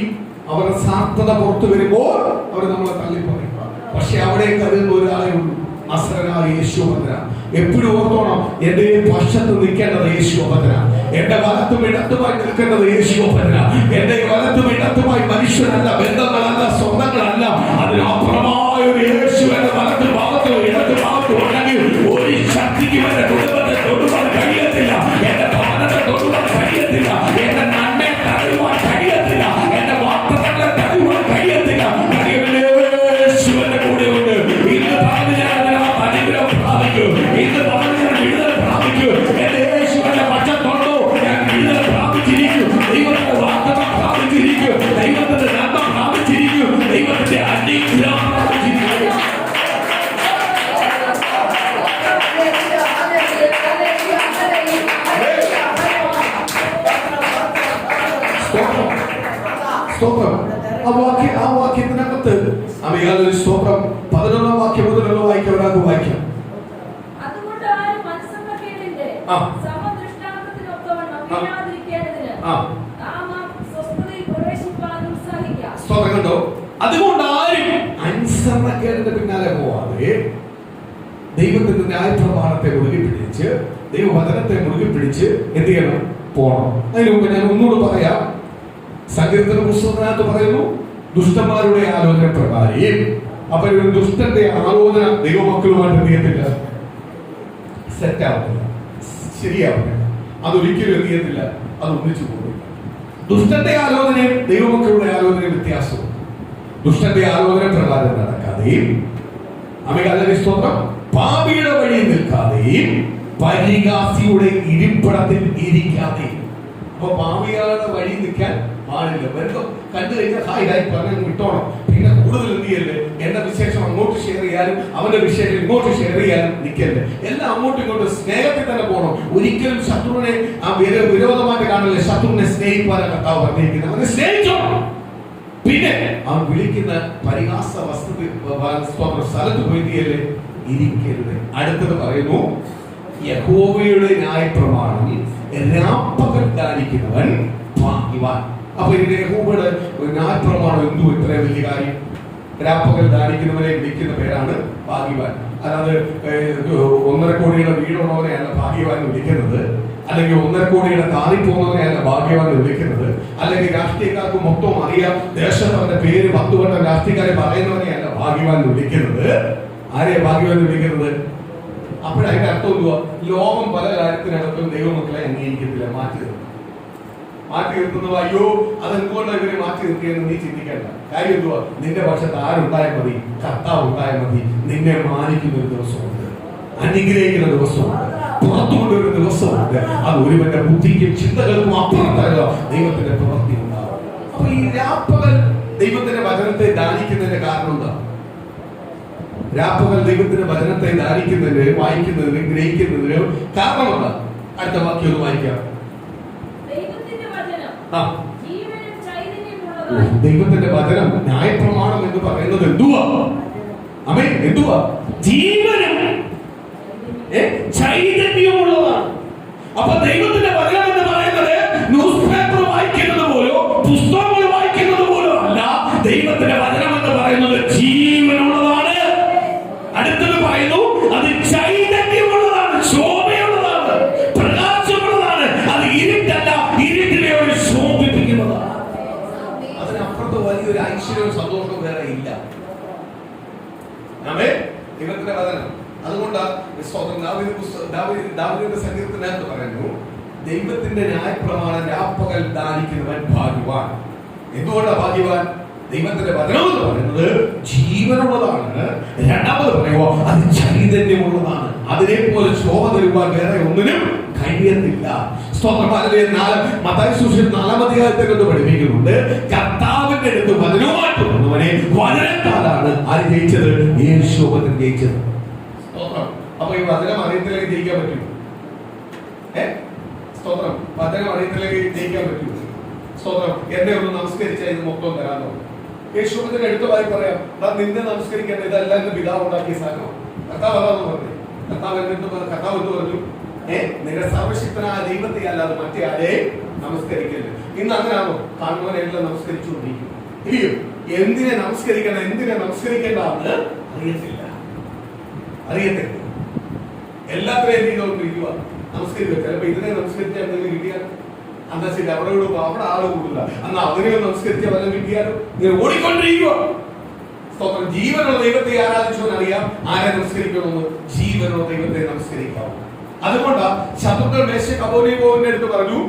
അവരുടെ സാർത്ഥത പുറത്തു വരുമ്പോൾ അവർ നമ്മളെ തള്ളിപ്പറയും. പക്ഷെ അവിടെ കരുതുന്ന ഒരാളെ ഉള്ളൂ, നസറനായ യേശുഭദ്ര. എപ്പോഴും ഓർത്തോണം, എന്റെ പക്ഷത്ത് നിൽക്കേണ്ടത് യേശുഭദ്ര, എന്റെ വലത്തും ഇടത്തുമായി നിൽക്കേണ്ടത് യേശുഭദ്ര. എന്റെ വലത്തും ഇടത്തുമായി മനുഷ്യരല്ല, ബന്ധങ്ങളല്ല, സ്വന്തങ്ങളല്ല, അതിനപ്പുറമായ ഒരു യേശു എന്റെ വലത്തും ഭാഗത്തും ഇടത്തും ഭാഗത്തും ഉണ്ടെങ്കിൽ ഒരു ശക്തിക്കും എന്റെ കുടുംബത്തെ തൊടുവാൻ കഴിയത്തില്ല, എന്റെ ഭവനത്തെ തൊടുവാൻ കഴിയത്തില്ല, എന്റെ നന്മയെ തടയുവാൻ കഴിയത്തില്ല, എന്റെ വാർത്തകളെ തടയുവാൻ കഴിയത്തില്ല. യേശുവിന്റെ കൂടെ ഉണ്ട്. ഇന്ന് പറഞ്ഞ് ഞാൻ അനുഗ്രഹം പ്രാപിക്കും, ഇന്ന് പറഞ്ഞ് ഞാൻ വിടുതൽ പ്രാപിക്കും. എന്റെ യേശുവിന്റെ പക്ഷത്തുണ്ടോ ഞാൻ വിടുതൽ പ്രാപിച്ചിരിക്കും, ദൈവത്തിന്റെ വാർത്തകൾ പ്രാപിച്ചിരിക്കും, ദൈവത്തിന്റെ നന്മ പ്രാപിച്ചിരിക്കും, ദൈവത്തിന്റെ അനുഗ്രഹം പ്രാപിച്ചിരിക്കും. സ്തോത്രം. ആ വാക്യത്തിനകത്ത് അമിയാലൊരു സ്തോത്രം 11 വാക്യം മുതലുള്ള വായിക്കാം. ഒരാൾക്ക് വായിക്കാം. അതുകൊണ്ട് ആരും മനസ്സമ്മക്കേടിന്റെ വീഴാതിരിക്കേണ്ടതിന് നാം സ്വസ്ഥതയിൽ പ്രവേശിപ്പാൻ ഉത്സാഹിക്കാം. സ്തോത്രം. കണ്ടോ? അതുകൊണ്ട് ആരും അനുസരണക്കേടിന്റെ പിന്നാലെ പോവാതെ ദൈവത്തിന്റെ ന്യായപ്രമാണത്തെ മുറുകെ പിടിച്ച്, ദൈവവചനത്തെ മുറുകെ പിടിച്ച് എന്ത് ചെയ്യണം? പോണം. അതിനു മുമ്പ് ഞാൻ ഒന്നുകൂടെ പറയാം. സങ്കീർത്തന പുസ്തകത്തിനകത്ത് പറയുന്നു, ദുഷ്ടന്മാരുടെ ആലോചന പ്രകാരം. അപ്പൊ ഒരു ദുഷ്ടന്റെ ആലോചന ദൈവമക്കളുമായിട്ട് എന്ത് ചെയ്യത്തില്ല? സെറ്റാവുന്നില്ല, ശരിയാവുന്നില്ല. അതൊരിക്കലും എന്ത് ചെയ്യത്തില്ല? അത് ഒന്നിച്ചു പോകുന്നില്ല. ദുഷ്ടന്റെ ആലോചനയും ദൈവമക്കളുടെ ആലോചനയും വ്യത്യാസവും. ദുഷ്ടന്റെ ആലോചന പ്രകാരം നടക്കാതെയും, സ്തോത്രം, പാപിയുടെ വഴി നിൽക്കാതെയും, പരിഹാസിയുടെ ഇരിപ്പിടത്തിൽ ഇരിക്കാതെയും. അപ്പൊ പാപികളുടെ വഴി നിൽക്കാൻ പാടില്ല. വെറുതെ കണ്ടു കഴിഞ്ഞാൽ ഹായ് പറഞ്ഞു വിട്ടോണം. പിന്നെ കൂടുതൽ എന്ത് ചെയ്യല്ലേ? എന്റെ വിശേഷം അങ്ങോട്ട് ഷെയർ ചെയ്യാനും അവന്റെ വിശേഷം ഇങ്ങോട്ട് ഷെയർ ചെയ്യാനും നിൽക്കല്ലേ. എല്ലാം അങ്ങോട്ടും ഇങ്ങോട്ടും സ്നേഹത്തിൽ തന്നെ പോകണം. ഒരിക്കലും ശത്രുവിനെ വിരോധമായിട്ട് കാണില്ല. ശത്രുവിനെ സ്നേഹിക്കാനാണ് കർത്താവ് പറഞ്ഞിരിക്കുന്നത്. അവനെ സ്നേഹിച്ചോണം. പിന്നെ അവൻ വിളിക്കുന്ന പരിഹാസ സ്ഥലത്ത് പോയില്ലേ ഇരിക്കരുത്. അടുത്തത് പറയുന്നു, യഹോവയുടെ ന്യായപ്രമാണം രാപ്പകൽ ധ്യാനിക്കുന്നവൻ ഭാഗ്യവാൻ. അപ്പൊ ഇതിന്റെ യഹോവയുടെ ന്യായപ്രമാണം എന്തു ഇത്രയും വലിയ കാര്യം? രാപ്പകൽ ധ്യാനിക്കുന്നവനെ വിളിക്കുന്ന പേരാണ് ഭാഗ്യവാൻ. അല്ലാതെ 1.5 കോടിയുടെ വീടുള്ളവരെയാണ് ഭാഗ്യവാൻ വിളിക്കുന്നത്, അല്ലെങ്കിൽ 1.5 കോടിയുടെ കാറി പോകുന്നവരെയല്ല ഭാഗ്യവാൻ വിളിക്കുന്നത്, അല്ലെങ്കിൽ രാഷ്ട്രീയക്കാർക്ക് മൊത്തം അറിയാം ദേശത്ത് അവന്റെ പേര് 10 വട്ടം രാഷ്ട്രീയക്കാരെ പറയുന്നവരെയല്ല ഭാഗ്യവാൻ വിളിക്കുന്നത്. ആരെയാ ഭാഗ്യവാൻ വിളിക്കുന്നത്? അപ്പോഴതിന്റെ അർത്ഥം എന്തുവാ? ലോകം പല കാര്യത്തിനകത്തും ദൈവമക്കളെ അംഗീകരിക്കത്തില്ല, മാറ്റി നിർത്തുന്നത്. അയ്യോ അതെന്തുകൊണ്ടാണ് ഇവരെ മാറ്റി നിർത്തിയെന്ന് നീ ചിന്തിക്കേണ്ട. കാര്യം എന്തുവാ? നിന്റെ പക്ഷത്ത് ആരുണ്ടായാൽ മതി? കർത്താവ് ഉണ്ടായാൽ മതി. നിന്നെ മാനിക്കുന്ന ഒരു ദിവസമുണ്ട്, അനുഗ്രഹിക്കുന്ന ദിവസമുണ്ട്, പുറത്തുകൊണ്ടൊരു ദിവസമുണ്ട്. അത് ഒരുവന്റെ ബുദ്ധിക്കും ചിന്തകൾക്കും അപ്പുറത്തല്ല ദൈവത്തിന്റെ പ്രവൃത്തി ഉണ്ടാവും. അപ്പൊ ഈ രാപ്പകൽ ദൈവത്തിന്റെ വചനത്തെ ധ്യാനിക്കുന്നതിന്റെ കാരണം എന്താ? രാപ്പകൽ ദൈവത്തിന്റെ വചനത്തെ ധ്യാനിക്കുന്നതിന്, വായിക്കുന്നതിന്, ഗ്രഹിക്കുന്നതിന് കാരണം എന്താ? അടുത്ത വാക്യം ഒന്ന് വായിക്കാം. ദൈവത്തിന്റെ വചനം, ന്യായപ്രമാണം എന്ന് പറയുന്നത് എന്തുവാ? ആമേൻ. എന്തുവാ? ജീവനും ചൈതന്യമുള്ളതാണ്. അപ്പൊ ദൈവത്തിന്റെ വചനം എന്ന് പറയുന്നത് ന്യൂസ് പേപ്പർ വായിക്കുന്നത് പോലോ പുസ്തകങ്ങൾ വായിക്കുന്നത് പോലോ അല്ല. ദൈവത്തിന്റെ വചനം എന്ന് പറയുന്നത് ജീവനുള്ളതാണ്. അടുത്തത് പറയുന്നു, അത് ചൈതന്യമുള്ളതാണ്, ശോഭയുള്ളതാണ്, പ്രകാശമുള്ളതാണ്. അത് ഇരുട്ടല്ല, ഇരുട്ടിനെ ഒരു ശോഭിപ്പിക്കുന്നതാണ്. അതിനപ്പുറത്ത് വലിയൊരു ഐശ്വര്യവും സന്തോഷവും വേറെ ഇല്ല. ആമേൻ. ദൈവത്തിന്റെ വചനം. അതുകൊണ്ട് ദാവീദിന്റെ സങ്കീർത്തനത്തിൽ പറയുന്നു, ദൈവത്തിന്റെ ന്യായപ്രമാണം രാപ്പകൽ ധ്യാനിക്കുന്നവൻ ഭാഗ്യവാൻ. എന്തുകൊണ്ടാണ് ഭാഗ്യവാൻ? ദൈവത്തിന്റെ വചനം എന്ന് പറയുന്നത് ജീവനുള്ളതാണ്. രണ്ടാമത് പറയുമോ, അത് ചൈതന്യമുള്ളതാണ്. അതിനെപ്പോലെ ശോഭ തരുവാൻ വേറെ ഒന്നിനും കഴിയത്തില്ല. സ്തോത്രം. മത്തായി സുവിശേഷം 4-ാം അധ്യായത്തിൽ പഠിപ്പിക്കുന്നുണ്ട്, കർത്താവിന്റെ അടുത്ത് വചനവുമായിട്ട് വന്നവനെ വചനത്താലാണ് ആര് ജയിച്ചത്? യേശുവിനെ ജയിച്ചത്. സ്തോത്രം. അപ്പൊ ഈ വചനം അറിയത്തിലേക്ക് ജയിക്കാൻ പറ്റും? സ്തോത്രം. വചനം അറിയത്തിലേക്ക് ജയിക്കാൻ പറ്റും? സ്തോത്രം. എന്നെ ഒന്ന് നമസ്കരിച്ചാൽ ഇത് മൊത്തം തരാമോ? യേശുവിന്റെ അടുത്തതായി പറയാം, നിന്നെ നമസ്കരിക്കാൻ ഇതല്ല എന്ന് പിതാവ് ഉണ്ടാക്കിയ സാധനം. കർത്താവ് അതാന്ന് പറഞ്ഞു. കർത്താവ് എന്ത് പറഞ്ഞു? നിങ്ങളുടെ സർവശക്തനായ ദൈവത്തെ അല്ലാതെ മറ്റേ ആരെ നമസ്കരിക്കരുത്. ഇന്ന് അങ്ങനെയാണോ? കാണുന്നവരെല്ലാം നമസ്കരിച്ചുകൊണ്ടിരിക്കും. ഇല്ലയോ? എന്തിനെ നമസ്കരിക്കണം, എന്തിനെ നമസ്കരിക്കേണ്ടെന്ന് അറിയത്തില്ല. എല്ലാത്തിനെയും എന്ത് ചെയ്തോണ്ടിരിക്കുക? നമസ്കരിക്കുക. ചിലപ്പോ ഇതിനെ നമസ്കരിച്ചാൽ എന്തെങ്കിലും കിട്ടിയാലോ? എന്നാ ശരി, അവിടെ ആള് കൂടുതല, എന്നാ അതിനെ നമസ്കരിച്ചാൽ വല്ലതും കിട്ടിയാലോ? ഇങ്ങനെ ഓടിക്കൊണ്ടിരിക്കുക. സ്തോത്രം. ജീവനുള്ള ദൈവത്തെ ആരാധിച്ചവനറിയാം ആരെ നമസ്കരിക്കണമെന്ന്. ജീവനുള്ള ദൈവത്തെ നമസ്കരിക്കാവൂ. അതുകൊണ്ടാ ശത്രുക്കൾ മേശയ്ക്ക് അബോലിയോന്റെ അടുത്ത് പറഞ്ഞു,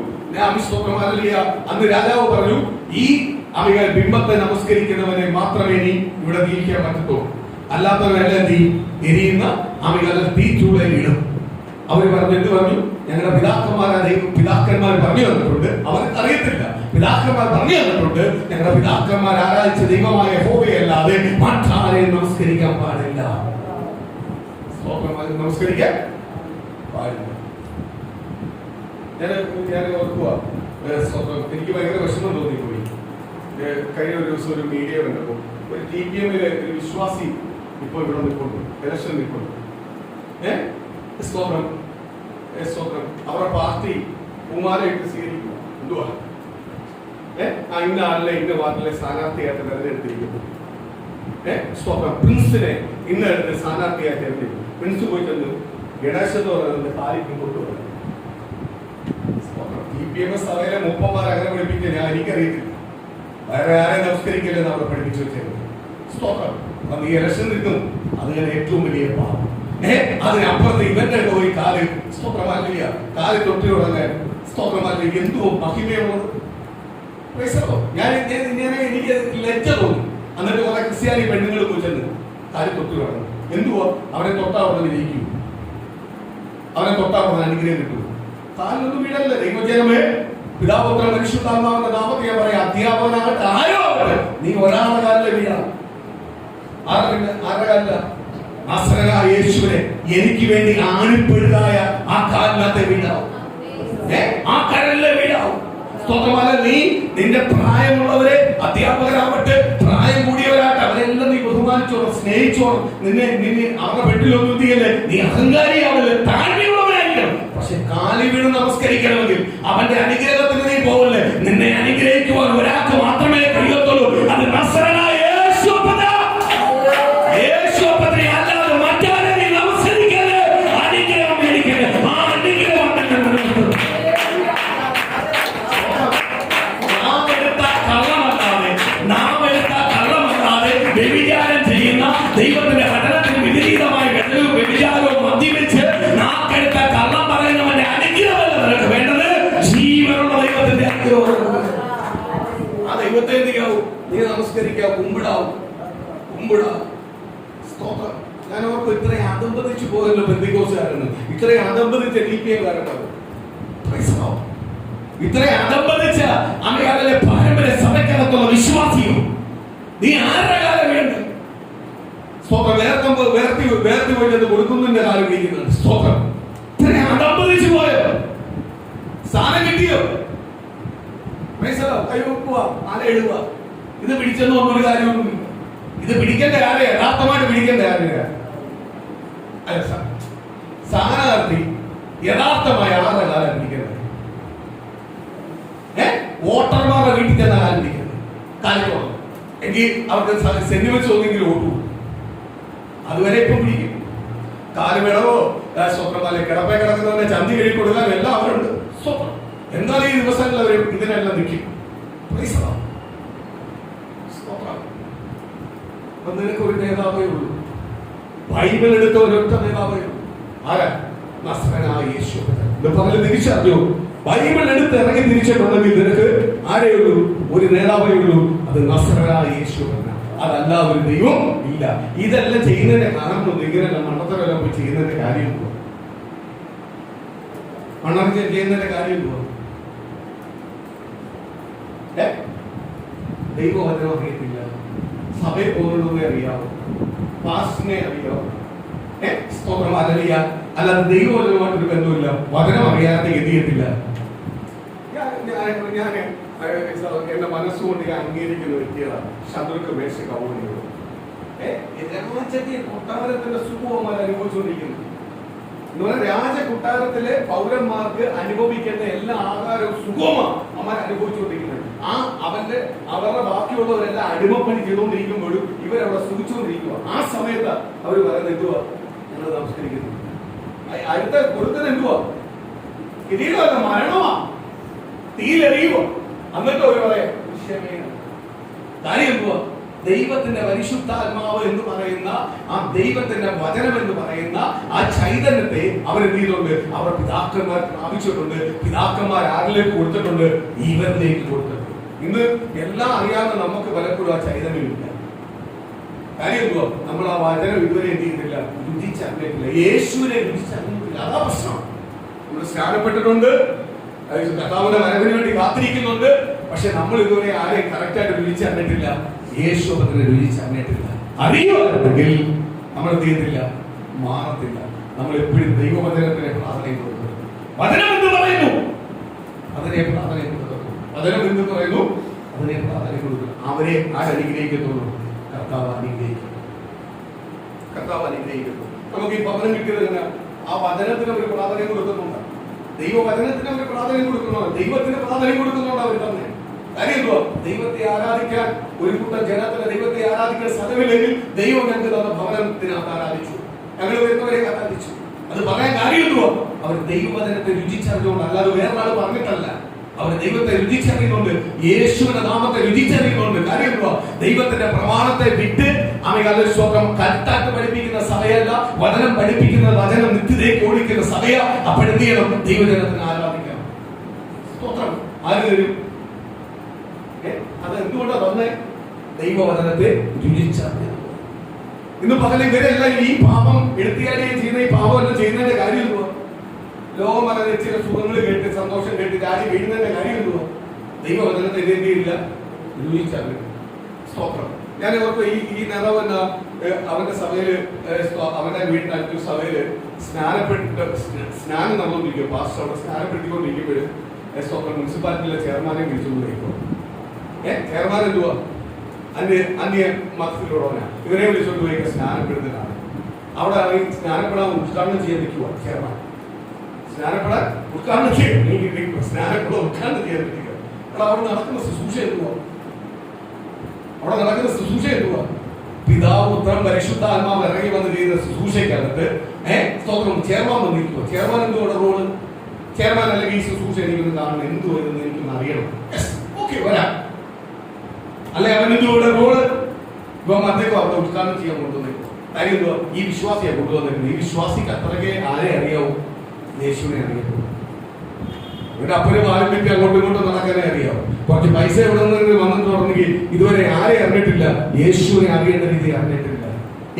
അന്ന് രാജാവ് പറഞ്ഞു, ഈ ബിംബത്തെ നമസ്കരിക്കുന്നവനെ മാത്രമേ ഇനി ഇവിടെ ജീവിക്കാൻ പറ്റത്തുള്ളൂ, അല്ലാത്തവരെല്ലാം എരിയുന്ന തീച്ചൂളയിൽ ഇടും. അവര് പറഞ്ഞു, എന്ത് പറഞ്ഞു? ഞങ്ങളുടെ പിതാക്കന്മാർ പറഞ്ഞു തന്നിട്ടുണ്ട്. അവർക്ക് അറിയത്തില്ല, പിതാക്കന്മാർ പറഞ്ഞു തന്നിട്ടുണ്ട്, ഞങ്ങളുടെ പിതാക്കന്മാർ ആരാധിച്ച ദൈവമായ യഹോവയല്ലാതെ മറ്റാരെയും നമസ്കരിക്കാൻ പാടില്ല. നമസ്കരിക്കാൻ പാടില്ല. ഞാൻ ഓർക്കുക, എനിക്ക് ഭയങ്കര വിഷമം തോന്നിപ്പോയി. കഴിഞ്ഞ ഒരു ദിവസം ഒരു മീഡിയ കണ്ടപ്പോ ഒരു TPM-ലെ ഒരു വിശ്വാസി ഇപ്പോൾ ഇവിടെ നിൽക്കുന്നു, ഇലക്ഷൻ നിൽക്കുന്നു. സ്തോത്രം. അവരുടെ പാർട്ടി പൂമാല ഇട്ട് സ്വീകരിക്കുക. എന്തുവാ? ഇന്ന ആളിലെ ഇന്ന വാർഡിലെ സ്ഥാനാർത്ഥിയായിട്ട് തെരഞ്ഞെടുത്തിരിക്കുന്നു. സ്തോത്രം. പ്രിൻസിനെ ഇന്ന സ്ഥാനാർത്ഥിയായിട്ട് തെരഞ്ഞെടുക്കും. പ്രിൻസ് പോയി ചെന്ന് ഗണേശെന്ന് പറയുന്നത് കാലിക്ക് കൊണ്ടുപോകും. TPMS സഭയിലെ മൂപ്പന്മാർ അങ്ങനെ പഠിപ്പിക്കുക ഞാൻ എനിക്കറിയത്തില്ല. വേറെ ആരെ നമസ്കരിക്കില്ലെന്ന് അവിടെ പഠിപ്പിച്ചു വെച്ചത്. സ്തോത്രം. അപ്പൊ ഈ ഇലക്ഷൻ നിൽക്കും, അത് ഞാൻ ഏറ്റവും വലിയ പാപം. അതിനപ്പുറത്ത് ഇവന്റെ പോയി കാല് സ്തോത്രമാലില്ല, കാല് തൊട്ടി തുടങ്ങാൻ സ്തോത്രമാലില്ല. എന്തോ മഹിമയുള്ളത്. ഞാൻ എനിക്ക് ലജ്ജ തോന്നി. എന്നിട്ട് കുറെ ക്രിസ്ത്യാനി പെണ്ണുങ്ങൾ പോയി ചെന്ന് കാല് തൊട്ടി തുടങ്ങും. എന്തുവാ? അവനെ തൊട്ടാ ഉടനെ ഇരിക്കും, അവനെ തൊട്ടാ ഉടനെ അനുഗ്രഹം കിട്ടും. കാലൊന്നും വീടല്ലേ. ദൈവജനമേ, പിതാപുത്ര പരിശുദ്ധാത്മാവിന്റെ നാമത്തെ ഞാൻ പറയാം, അധ്യാപകനാകട്ടെ ആരോ നീ ഒരാളുടെ കാലിലെ വീഴാം. ആരുടെ കാലില? നസറേനായ യേശുവിനെ എനിക്ക് വേണ്ടി ആണിപ്പെടുതായ ആ കാലിനകത്തെ വീഴാവും, ആ കരലിലെ വീഴാവും. സ്തോത്രമല്ല. നീ നിന്റെ പ്രായമുള്ളവരെ, അധ്യാപകരാവട്ടെ, പ്രായം കൂടിയവരാട്ടെ, അവരെല്ലാം നീ ബഹുമാനിച്ചോണം, സ്നേഹിച്ചോണം. നിന്നെ അവരുടെ വീട്ടിലൊന്നും തീയല്ലേ, നീ അഹങ്കാരിയാവല്ലേ, താഴ്മയുള്ളവരായിരിക്കണം. പക്ഷെ കാലി വീണ് നമസ്കരിക്കണമെങ്കിൽ അവന്റെ അനുഗ്രഹത്തിന് നീ പോവല്ലേ. നിന്നെ അനുഗ്രഹിക്കുവാൻ ഒരാൾക്ക് മാത്രമേ കഴിയത്തുള്ളൂ. അത് നസറേനായ യേശുവിനെ അല്ലാതെ മറ്റാരെ നീ നമസ്കരിക്കല്ലേ, അനുഗ്രഹം മേടിക്കല്ലേ. ആ അനുഗ്രഹം കള്ളമല്ലാതെ വ്യഭിചാരം ചെയ്യുന്ന, ദൈവത്തിന്റെ പഠനത്തിന് വിപരീതമായി വ്യഭിചാരവും മദ്യപിച്ച് നാക്കെടുത്ത കള്ളം പറയുന്നവന്റെ അനുഗ്രഹമല്ല നിനക്ക് വേണ്ടത്, ജീവനുള്ള ദൈവത്തിന്റെ അനുഗ്രഹം. ആ ദൈവത്തെ എന്തിയാവും? നീ നമസ്കരിക്കാവും, കുമ്പിടാവും. സ്തോത്രം. ഞാൻ ഓർക്കും ഇത്രയും അതമ്പതിച്ചു പോയല്ലോ പെന്തിക്കോസുകാരെന്ന്. ഇത്രയും അതമ്പതിച്ച TPMകാരുണ്ടാവും. ഇത്രയും അതമ്പതിച്ച അമേരിക്കയിലെ പാരമ്പര്യ സഭയ്ക്കകത്തുള്ള വിശ്വാസിയും നീ ആരുടെ കാലം വേണ്ട? സ്തോത്രം. വേർത്തി പോയിട്ട് കൊടുക്കുന്നതിന്റെ കാലം വിളിക്കുന്നുണ്ട്. സ്തോത്രം. ഇത്രയും അതമ്പതിച്ചു പോയോ? സ്ഥാനം കിട്ടിയോ? കൈ വെക്കുക, ആല എഴുതുക. ഇത് പിടിച്ചെന്ന് പറഞ്ഞൊരു കാര്യമൊന്നും. ഇത് പിടിക്കേണ്ട കാര്യം യഥാർത്ഥമായിട്ട് പിടിക്കേണ്ട കാര്യമില്ല. അല്ല, സ്ഥാനാർത്ഥി യഥാർത്ഥമായ ആരുടെ കാലം പിടിക്കേണ്ടത്? വോട്ടർമാരുടെ വീട്ടിൽ ചെന്ന കാലം പിടിക്കുന്നത്. കാലിത്തോളം എങ്കിൽ അവർക്ക് സെന്റിമെന്റ്സ് ഒന്നെങ്കിലും ഓട്ടു. അതുവരെ ഇപ്പം പിടിക്കും. കാല് വിളവോ സ്വപ്നമാലെ കിടപ്പേ കിടക്കുന്നവരെ ചന്തി കഴുകി കൊടുക്കാൻ എല്ലാം അവരുണ്ട്. സ്വപ്നം. എന്നാൽ ഈ ദിവസങ്ങളിൽ അവർ ഇതിനെല്ലാം നിൽക്കും. നിനക്ക് ഒരു നേതാവേ ഉള്ളൂ. ബൈബിൾ എടുത്ത ഒരൊറ്റ നേതാവേ ഉള്ളൂ. ആരാ? നസറേനായ യേശു. ഇത് പറഞ്ഞ് തിരിച്ചറിഞ്ഞു. ബൈബിൾ എടുത്ത് ഇറങ്ങി തിരിച്ചിട്ടുണ്ടെങ്കിൽ നിനക്ക് ആരേ ഉള്ളൂ? ഒരു നേതാവേ ഉള്ളൂ. അത് നസറേനായ യേശു. അതല്ല ഒരു ദൈവം ഇല്ല. ഇതെല്ലാം ചെയ്യുന്നതിന്റെ കാരണം ഇങ്ങനെ മണ്ണത്തരെല്ലാം പോയി ചെയ്യുന്നതിന്റെ കാര്യം മണ്ണറിച്ച് ചെയ്യുന്നതിന്റെ കാര്യം ദൈവവചനം അറിയത്തില്ല. സഭയിൽ പോകുന്നതേ അറിയാവൂ, പാസ്റ്റിനെ അറിയാവൂ. സ്തോത്രം. അല്ല, അല്ലാതെ ദൈവവചനമായിട്ടൊരു ബന്ധമില്ല. വചനം അറിയാതെ ഗതിയെത്തില്ല. ഞാൻ എന്റെ മനസ്സുകൊണ്ട് ഞാൻ അംഗീകരിക്കുന്ന വ്യക്തികളാണ് ശത്രുക്ക് മേശക്കാവുന്നത്. കൊട്ടാരത്തിന്റെ സുഖമാർ അനുഭവിച്ചുകൊണ്ടിരിക്കുന്നു. രാജകൊട്ടാരത്തിലെ പൗരന്മാർക്ക് അനുഭവിക്കേണ്ട എല്ലാ ആഹാരവും സുഖമാണ് അമ്മ അനുഭവിച്ചുകൊണ്ടിരിക്കുന്നത്. അവരുടെ ബാക്കിയുള്ളവരെല്ലാം അടിമപ്പണി ചെയ്തുകൊണ്ടിരിക്കുമ്പോഴും ഇവരവിടെ സുഖിച്ചുകൊണ്ടിരിക്കുക. ആ സമയത്ത് അവർ പറയുന്നത് എന്തുവാ? ഞങ്ങൾ നമസ്കരിക്കുന്നു. അടുത്ത കൊടുത്തത് എന്തുവാ? കിരീടമല്ല, മരണമാ, തീയിലെറിയുവോ. എന്നിട്ട് അവർ പറയാം കാര്യം എന്തുവാ? ദൈവത്തിന്റെ പരിശുദ്ധാത്മാവ് എന്ന് പറയുന്ന ആ ദൈവത്തിന്റെ വചനം എന്ന് പറയുന്ന ആ ചൈതന്യത്തെ അവരെന്ത് ചെയ്തിട്ടുണ്ട്? അവർ പിതാക്കന്മാർ പ്രാപിച്ചിട്ടുണ്ട്. പിതാക്കന്മാർ ആരിലേക്ക് കൊടുത്തിട്ടുണ്ട്? ഇവരിലേക്ക് കൊടുത്തിട്ടുണ്ട്. ഇന്ന് എല്ലാം അറിയാതെ നമുക്ക് പലപ്പോഴും ആ ചൈതന്യമില്ല. കാര്യം എന്തുവാ? നമ്മൾ ആ വചനം ഇതുവരെ എന്ത് ചെയ്യുന്നില്ല, രുചിച്ചറിഞ്ഞിട്ടില്ല. യേശുവിനെ രുചിച്ചറിഞ്ഞിട്ടില്ല. അതാ പ്രശ്നം. നമ്മൾ സ്നാനപ്പെട്ടിട്ടുണ്ട്, കർത്താവിന്റെ വരവിന് വേണ്ടി കാത്തിരിക്കുന്നുണ്ട്. പക്ഷെ നമ്മൾ ഇതുവരെ ആരെയും കറക്റ്റായിട്ട് രുചിച്ചറിഞ്ഞിട്ടില്ല. യേശു അതിനെ രുചിച്ചറിഞ്ഞിട്ടില്ല. അറിയുമെങ്കിൽ നമ്മൾ എന്ത് ചെയ്യത്തില്ല, മാറത്തില്ല. നമ്മൾ എപ്പോഴും ദൈവവചനത്തിനെ പ്രാധാന്യം കൊടുക്കും. വചനം എന്ന് പറയുന്നു, അതിനെ പ്രാധാന്യം കൊടുക്കും. വചനം എന്ന് പറയുന്നു, അതിനെ പ്രാധാന്യം കൊടുക്കും. അവരെ ആരനുഗ്രഹിക്കത്തുള്ളൂ? കർത്താവ് അനുഗ്രഹിക്കും. കർത്താവ് അനുഗ്രഹിക്കുന്നു. നമുക്ക് ഈ ഭവനം കിട്ടിയത് ആ വചനത്തിന് ഒരു പ്രാധാന്യം കൊടുക്കുന്നുണ്ട്. ദൈവവചനത്തിന് അവർ പ്രാധാന്യം കൊടുക്കുന്നുണ്ട്, ദൈവത്തിന് പ്രാധാന്യം കൊടുക്കുന്നുണ്ട് അവർ തന്നെ. കാര്യം എന്തുവാ? ദൈവത്തെ ആരാധിക്കാൻ ഒരു കൂട്ടം ജനത്തിന് ദൈവത്തെ ആരാധിക്കാൻ സ്ഥലമില്ലെങ്കിൽ ദൈവം ഞങ്ങൾക്ക് തന്ന ഭവനത്തിനകത്ത് ആരാധിച്ചു, ഞങ്ങൾ വരുന്നവരെ ആരാധിച്ചു. അത് പറയാൻ കാര്യം എന്തുവാ? അവർ ദൈവവചനത്തെ രുചിച്ചറിഞ്ഞുകൊണ്ട്, അല്ലാതെ വേറൊരാൾ പറഞ്ഞിട്ടല്ല. അവർ ദൈവത്തെ രുചിച്ചറിയുന്നുണ്ട്, യേശുവിന്റെ നാമത്തെ രുചിച്ചറിയുന്നുണ്ട്. കാര്യം എന്തുവാ? ദൈവത്തിന്റെ പ്രമാണത്തെ വിട്ട് അമികാല സ്വന്തം കറ്റാട്ട് പഠിപ്പിക്കുന്ന സഭയല്ല, വചനം പഠിപ്പിക്കുന്ന വചനം നിത്യതയ്ക്ക് ഓടിക്കുന്ന സഭയ. അപ്പോഴെന്ത് ചെയ്യണം? ദൈവജനത്തിന് ആരാധിക്കണം. സ്തോത്രം. ആര് തരും? അത് എന്തുകൊണ്ടാണ് വന്നേ? ദൈവവചനത്തെ രുചിച്ചറിഞ്ഞത്. ഇന്ന് പകൽ ഇവരെല്ലാം ഈ പാപം എടുത്തിയാലും ചെയ്യുന്ന ഈ പാപം എല്ലാം ചെയ്യുന്നതിന്റെ കാര്യം എന്തുവാ? ലോകം പറഞ്ഞ ചില സുഖങ്ങൾ കേട്ട് സന്തോഷം കേട്ട് കാര്യം വീഴുന്നതിന്റെ കാര്യം എന്തുവാ? ദൈവവചനത്തെ എന്തെങ്കിലില്ല, രുചിച്ചറിഞ്ഞു. സ്തോത്രം. ഞാൻ ഓർക്കും ഈ നേതാവ് എന്നാ അവന്റെ സഭയില്, അവന്റെ വീട്ടിനടുത്തൊരു സഭയില് സ്നാനം നടന്നുകൊണ്ടിരിക്കും. പാസ്റ്റർ അവിടെ സ്നാനപ്പെടുത്തിക്കൊണ്ടിരിക്കുമ്പോൾ സ്തോത്രം മുനിസിപ്പാലിറ്റിയിലെ ചെയർമാനെ വിളിച്ചുകൊണ്ടിരിക്കും. ചെയർമാൻ എന്തുവാ? അന്യ മതത്തിലുള്ളവനാ. ഇവരെ വിളിച്ചുകൊണ്ട് പോയി സ്നാനപ്പെടുത്തുന്നതാണ്. അവിടെ സ്നാനപ്പെടാൻ ഉദ്ഘാടനം ചെയ്യാൻ നിൽക്കുക ചെയർമാൻ. സ്നാനപ്പെടാൻ ഉദ്ഘാടനം ചെയ്യാൻ സ്നാനപ്പെടാൻ ഉദ്ഘാടനം ചെയ്യാൻ നിൽക്കുക. അവിടെ നടക്കുന്ന ശുശ്രൂഷ എന്തുവാ? അവിടെ നടക്കുന്ന ശുശ്രൂഷ എന്തുവാ? പിതാവ് പുത്രൻ പരിശുദ്ധാത്മാവ് ഇറങ്ങി വന്ന് ചെയ്ത ശുശ്രൂഷയ്ക്കകത്ത് സ്തോത്രം ചെയർമാൻ വന്നിരിക്കുക. ചെയർമാൻ എന്തുവാ റോള്? ചെയർമാൻ അല്ലെങ്കിൽ ഈ ശുശ്രൂഷ എനിക്കൊന്ന് കാണണം, എന്തുവരുന്നത് എനിക്കൊന്ന് അറിയണം. ഓക്കെ, വരാം. അല്ലെ അവൻ എന്തുകൊണ്ട് റോള്? ഇപ്പം അദ്ദേഹം അവിടെ ഉദ്ഘാടനം ചെയ്യാൻ കൊണ്ടുവന്നിരിക്കും. കാര്യം എന്തുവാ? ഈ വിശ്വാസിയെ കൊണ്ടുവന്നിരിക്കുന്നത്. ഈ വിശ്വാസിക്ക് അത്രയ്ക്ക് ആരെ അറിയാവൂ? യേശുവിനെ അറിയാവൂ. ഇവരുടെ അപ്പനും ആരംഭിച്ച് അങ്ങോട്ടും ഇങ്ങോട്ടും നടക്കാനേ അറിയാവൂ. കുറച്ച് പൈസ എവിടെ നിന്ന് വന്നിട്ടുണ്ടെങ്കിൽ ഇതുവരെ ആരെ അറിഞ്ഞിട്ടില്ല? യേശുവിനെ അറിയേണ്ട രീതി അറിഞ്ഞിട്ടില്ല,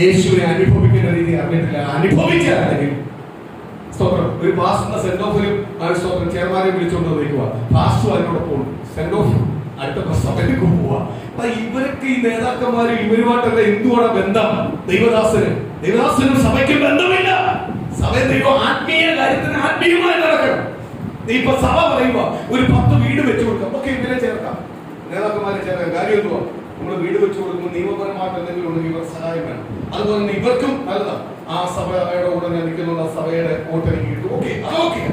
യേശുവിനെ അനുഭവിക്കേണ്ട രീതി അറിഞ്ഞിട്ടില്ല. അനുഭവിച്ചാണെങ്കിൽ സ്തോത്രം. ഒരു പാസ്റ്ററിന്റെ സെന്റ് ഓഫിലും സ്തോത്രം ചെയർമാനെ വിളിച്ചുകൊണ്ട് വന്നിരിക്കുക. പാസ്റ്റർ അതിനോടൊപ്പം സെന്റ് ഓഫ് അടുത്ത സഭയിലേക്ക് പോവാ. അപ്പൊ ഇവർക്ക് ഈ നേതാക്കന്മാര് ഇവരുമായിട്ടല്ല എന്തുവാണ് ബന്ധം? ദൈവദാസനും സഭയ്ക്കും ബന്ധമില്ല. സഭ ദൈവം ആത്മീയ കാര്യത്തിന് ആത്മീയമായി നടക്കണം. ഇപ്പൊ സഭ പറയുമ്പോ ഒരു 10 വീട് വെച്ചു കൊടുക്കാം. ഓക്കെ, ഇവരെ ചേർക്കാം, നേതാക്കന്മാരെ ചേർക്കാം. കാര്യം എന്തുവാ? നമ്മൾ വീട് വെച്ചു കൊടുക്കുമ്പോൾ നിയമപരമായിട്ട് എന്തെങ്കിലും ഉണ്ടെങ്കിൽ ഇവർ സഹായം വേണം. അതുപോലെ തന്നെ ഇവർക്കും നല്ലതാണ്. ആ സഭയുടെ കൂടെ ഞാൻ നിൽക്കുന്നുള്ള സഭയുടെ വോട്ടെനിക്ക് കിട്ടും. ഓക്കെ, അതൊക്കെ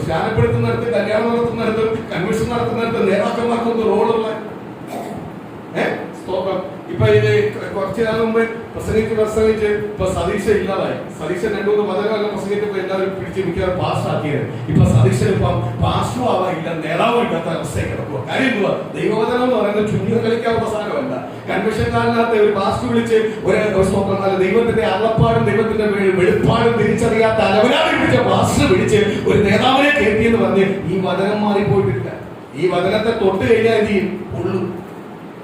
സ്നാനപ്പെടുത്തുന്നിടത്ത്, കല്യാണം നടത്തുന്നിടത്ത്, കൺവെൻഷൻ നടത്തുന്നിടത്ത് നേതാക്കന്മാർക്കൊന്ന് റോളുള്ള സ്തോത്രം. ഇപ്പൊ ഇത് കുറച്ചു കാലം മുമ്പ് പ്രസംഗിച്ച് ഇപ്പൊ സതീശ ഇല്ലാതായി. സതീശൻ 2-3 പദകാലം പ്രസംഗിച്ചപ്പോ എല്ലാവരും പിടിച്ച് മിക്കവാറും പാസ്റ്റാക്കിയത്. ഇപ്പൊ സതീശൻ ഇപ്പം പാസ്റ്ററും ആവാനില്ല, നേതാവും ഇല്ലാത്ത അവസ്ഥയിൽ കിടക്കുക. കാര്യം എന്തുവാ? ദൈവവചനം എന്ന് പറയുന്നത് ചുഞ്ഞു കളിക്കാവുന്ന സാധനമല്ല. കൺവെൻഷൻകാരനകത്ത് ഒരു പാസ്റ്റർ വിളിച്ച് ഒരു സ്തോത്രം, നല്ല ദൈവത്തിന്റെ അള്ളപ്പാടും ദൈവത്തിന്റെ വെളിപ്പാടും തിരിച്ചറിയാത്ത അലവരാതെ പിടിച്ച പാസ്റ്റർ പിടിച്ച് ഒരു നേതാവിനെ കയറ്റിയെന്ന് പറഞ്ഞ് ഈ വചനം മാറിപ്പോയിട്ടില്ല. ഈ വചനത്തെ തൊട്ട് കഴിഞ്ഞാൽ എന്ത് ചെയ്യും? ഉള്ളു.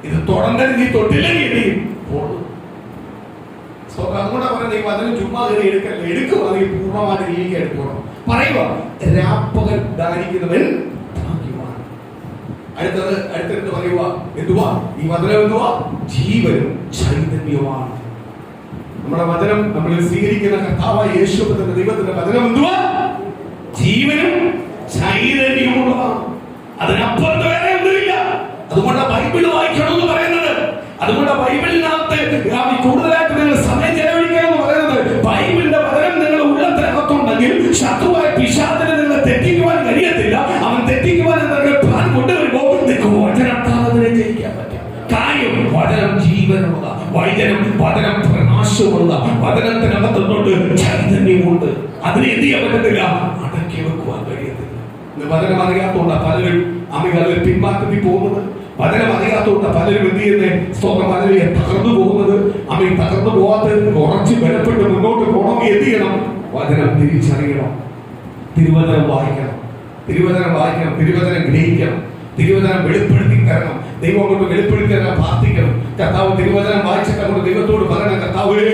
ഇത് തൊടേണ്ടത് നീ തൊട്ടില്ലെങ്കിൽ എന്ത് ചെയ്യും? പൊള്ളു. അതുകൊണ്ടാ പറയുന്നത് ഈ വചനം ചുമ്മാ എടുക്കല്ല, എടുക്കുക. നീ പൂർണ്ണമായിട്ട് രീതിക്ക് എടുക്കണം. പറയുക, രാപ്പകൽ ധാരിക്കുന്നവൻ ഭാഗ്യവാൻ. അടുത്തടുത്ത് പറയുക എന്തുവാ? ഈ വചനം എന്തുവാ? ജീവനും ചൈതന്യവുമാണ്. നമ്മുടെ വചനം നമ്മൾ സ്വീകരിക്കുന്ന കർത്താവായ യേശുവിന്റെ ദൈവത്തിന്റെ വചനം എന്തുവാ? ജീവനും ചൈതന്യവുമുള്ളതാണ്. അതിനപ്പുറത്ത് വേറെ ഒന്നുമില്ല. അതുകൊണ്ട് ബൈബിൾ വായിക്കണം എന്ന് പറയുന്നത്. അതുകൊണ്ട് ബൈബിളിനകത്ത് കൂടുതലായിട്ട് നിങ്ങൾ സമയം ചെലവഴിക്കണം എന്ന് പറയുന്നത്. ബൈബിളിന്റെ വചനം നിങ്ങളുടെ ഉള്ളത്തിനകത്തുണ്ടെങ്കിൽ ശത്രുവായ പിശാചിനെ നിങ്ങളെ തെറ്റിക്കുവാൻ കഴിയത്തില്ല. അവൻ തെറ്റിക്കുവാൻ എന്തെങ്കിലും പ്ലാൻ കൊണ്ടുവരുമ്പോൾ നിങ്ങൾക്ക് വചനത്താൽ ജയിക്കാൻ പറ്റും. കാര്യം വചനം ജീവനുള്ളതാണ്, വചനം പ്രകാശമുള്ളതാണ്, വചനത്തിനകത്തുണ്ട് ചൈതന്യമുണ്ട്. അതിനെ എന്ത് ചെയ്യാൻ പറ്റത്തില്ല, അടക്കി വെക്കുവാൻ കഴിയത്തില്ല. വചനം അറിയാത്തോണ്ട പലരും അമികളിൽ പിൻമാറ്റി പോകുന്നത്. വചനം അറിയാത്തോണ്ട പലരും എന്ത് ചെയ്യുന്നേ? സ്തോത്രം, പലരും തകർന്നു പോകുന്നത്. അമ്മ തകർന്നു പോകാത്ത ഉറച്ച് ബലപ്പെട്ട് മുന്നോട്ട് പോകണമെങ്കിൽ എന്ത് ചെയ്യണം? വചനം തിരിച്ചറിയണം, തിരുവചനം വായിക്കണം, തിരുവചനം ഗ്രഹിക്കണം, തിരുവചനം വെളിപ്പെടുത്തി തരണം. ദൈവം കൊണ്ട് വെളിപ്പെടുത്തി തരാൻ പ്രാർത്ഥിക്കണം. കർത്താവ് തിരുവചനം വായിച്ചിട്ട് അങ്ങോട്ട് ദൈവത്തോട് പറയണം, കർത്താവേ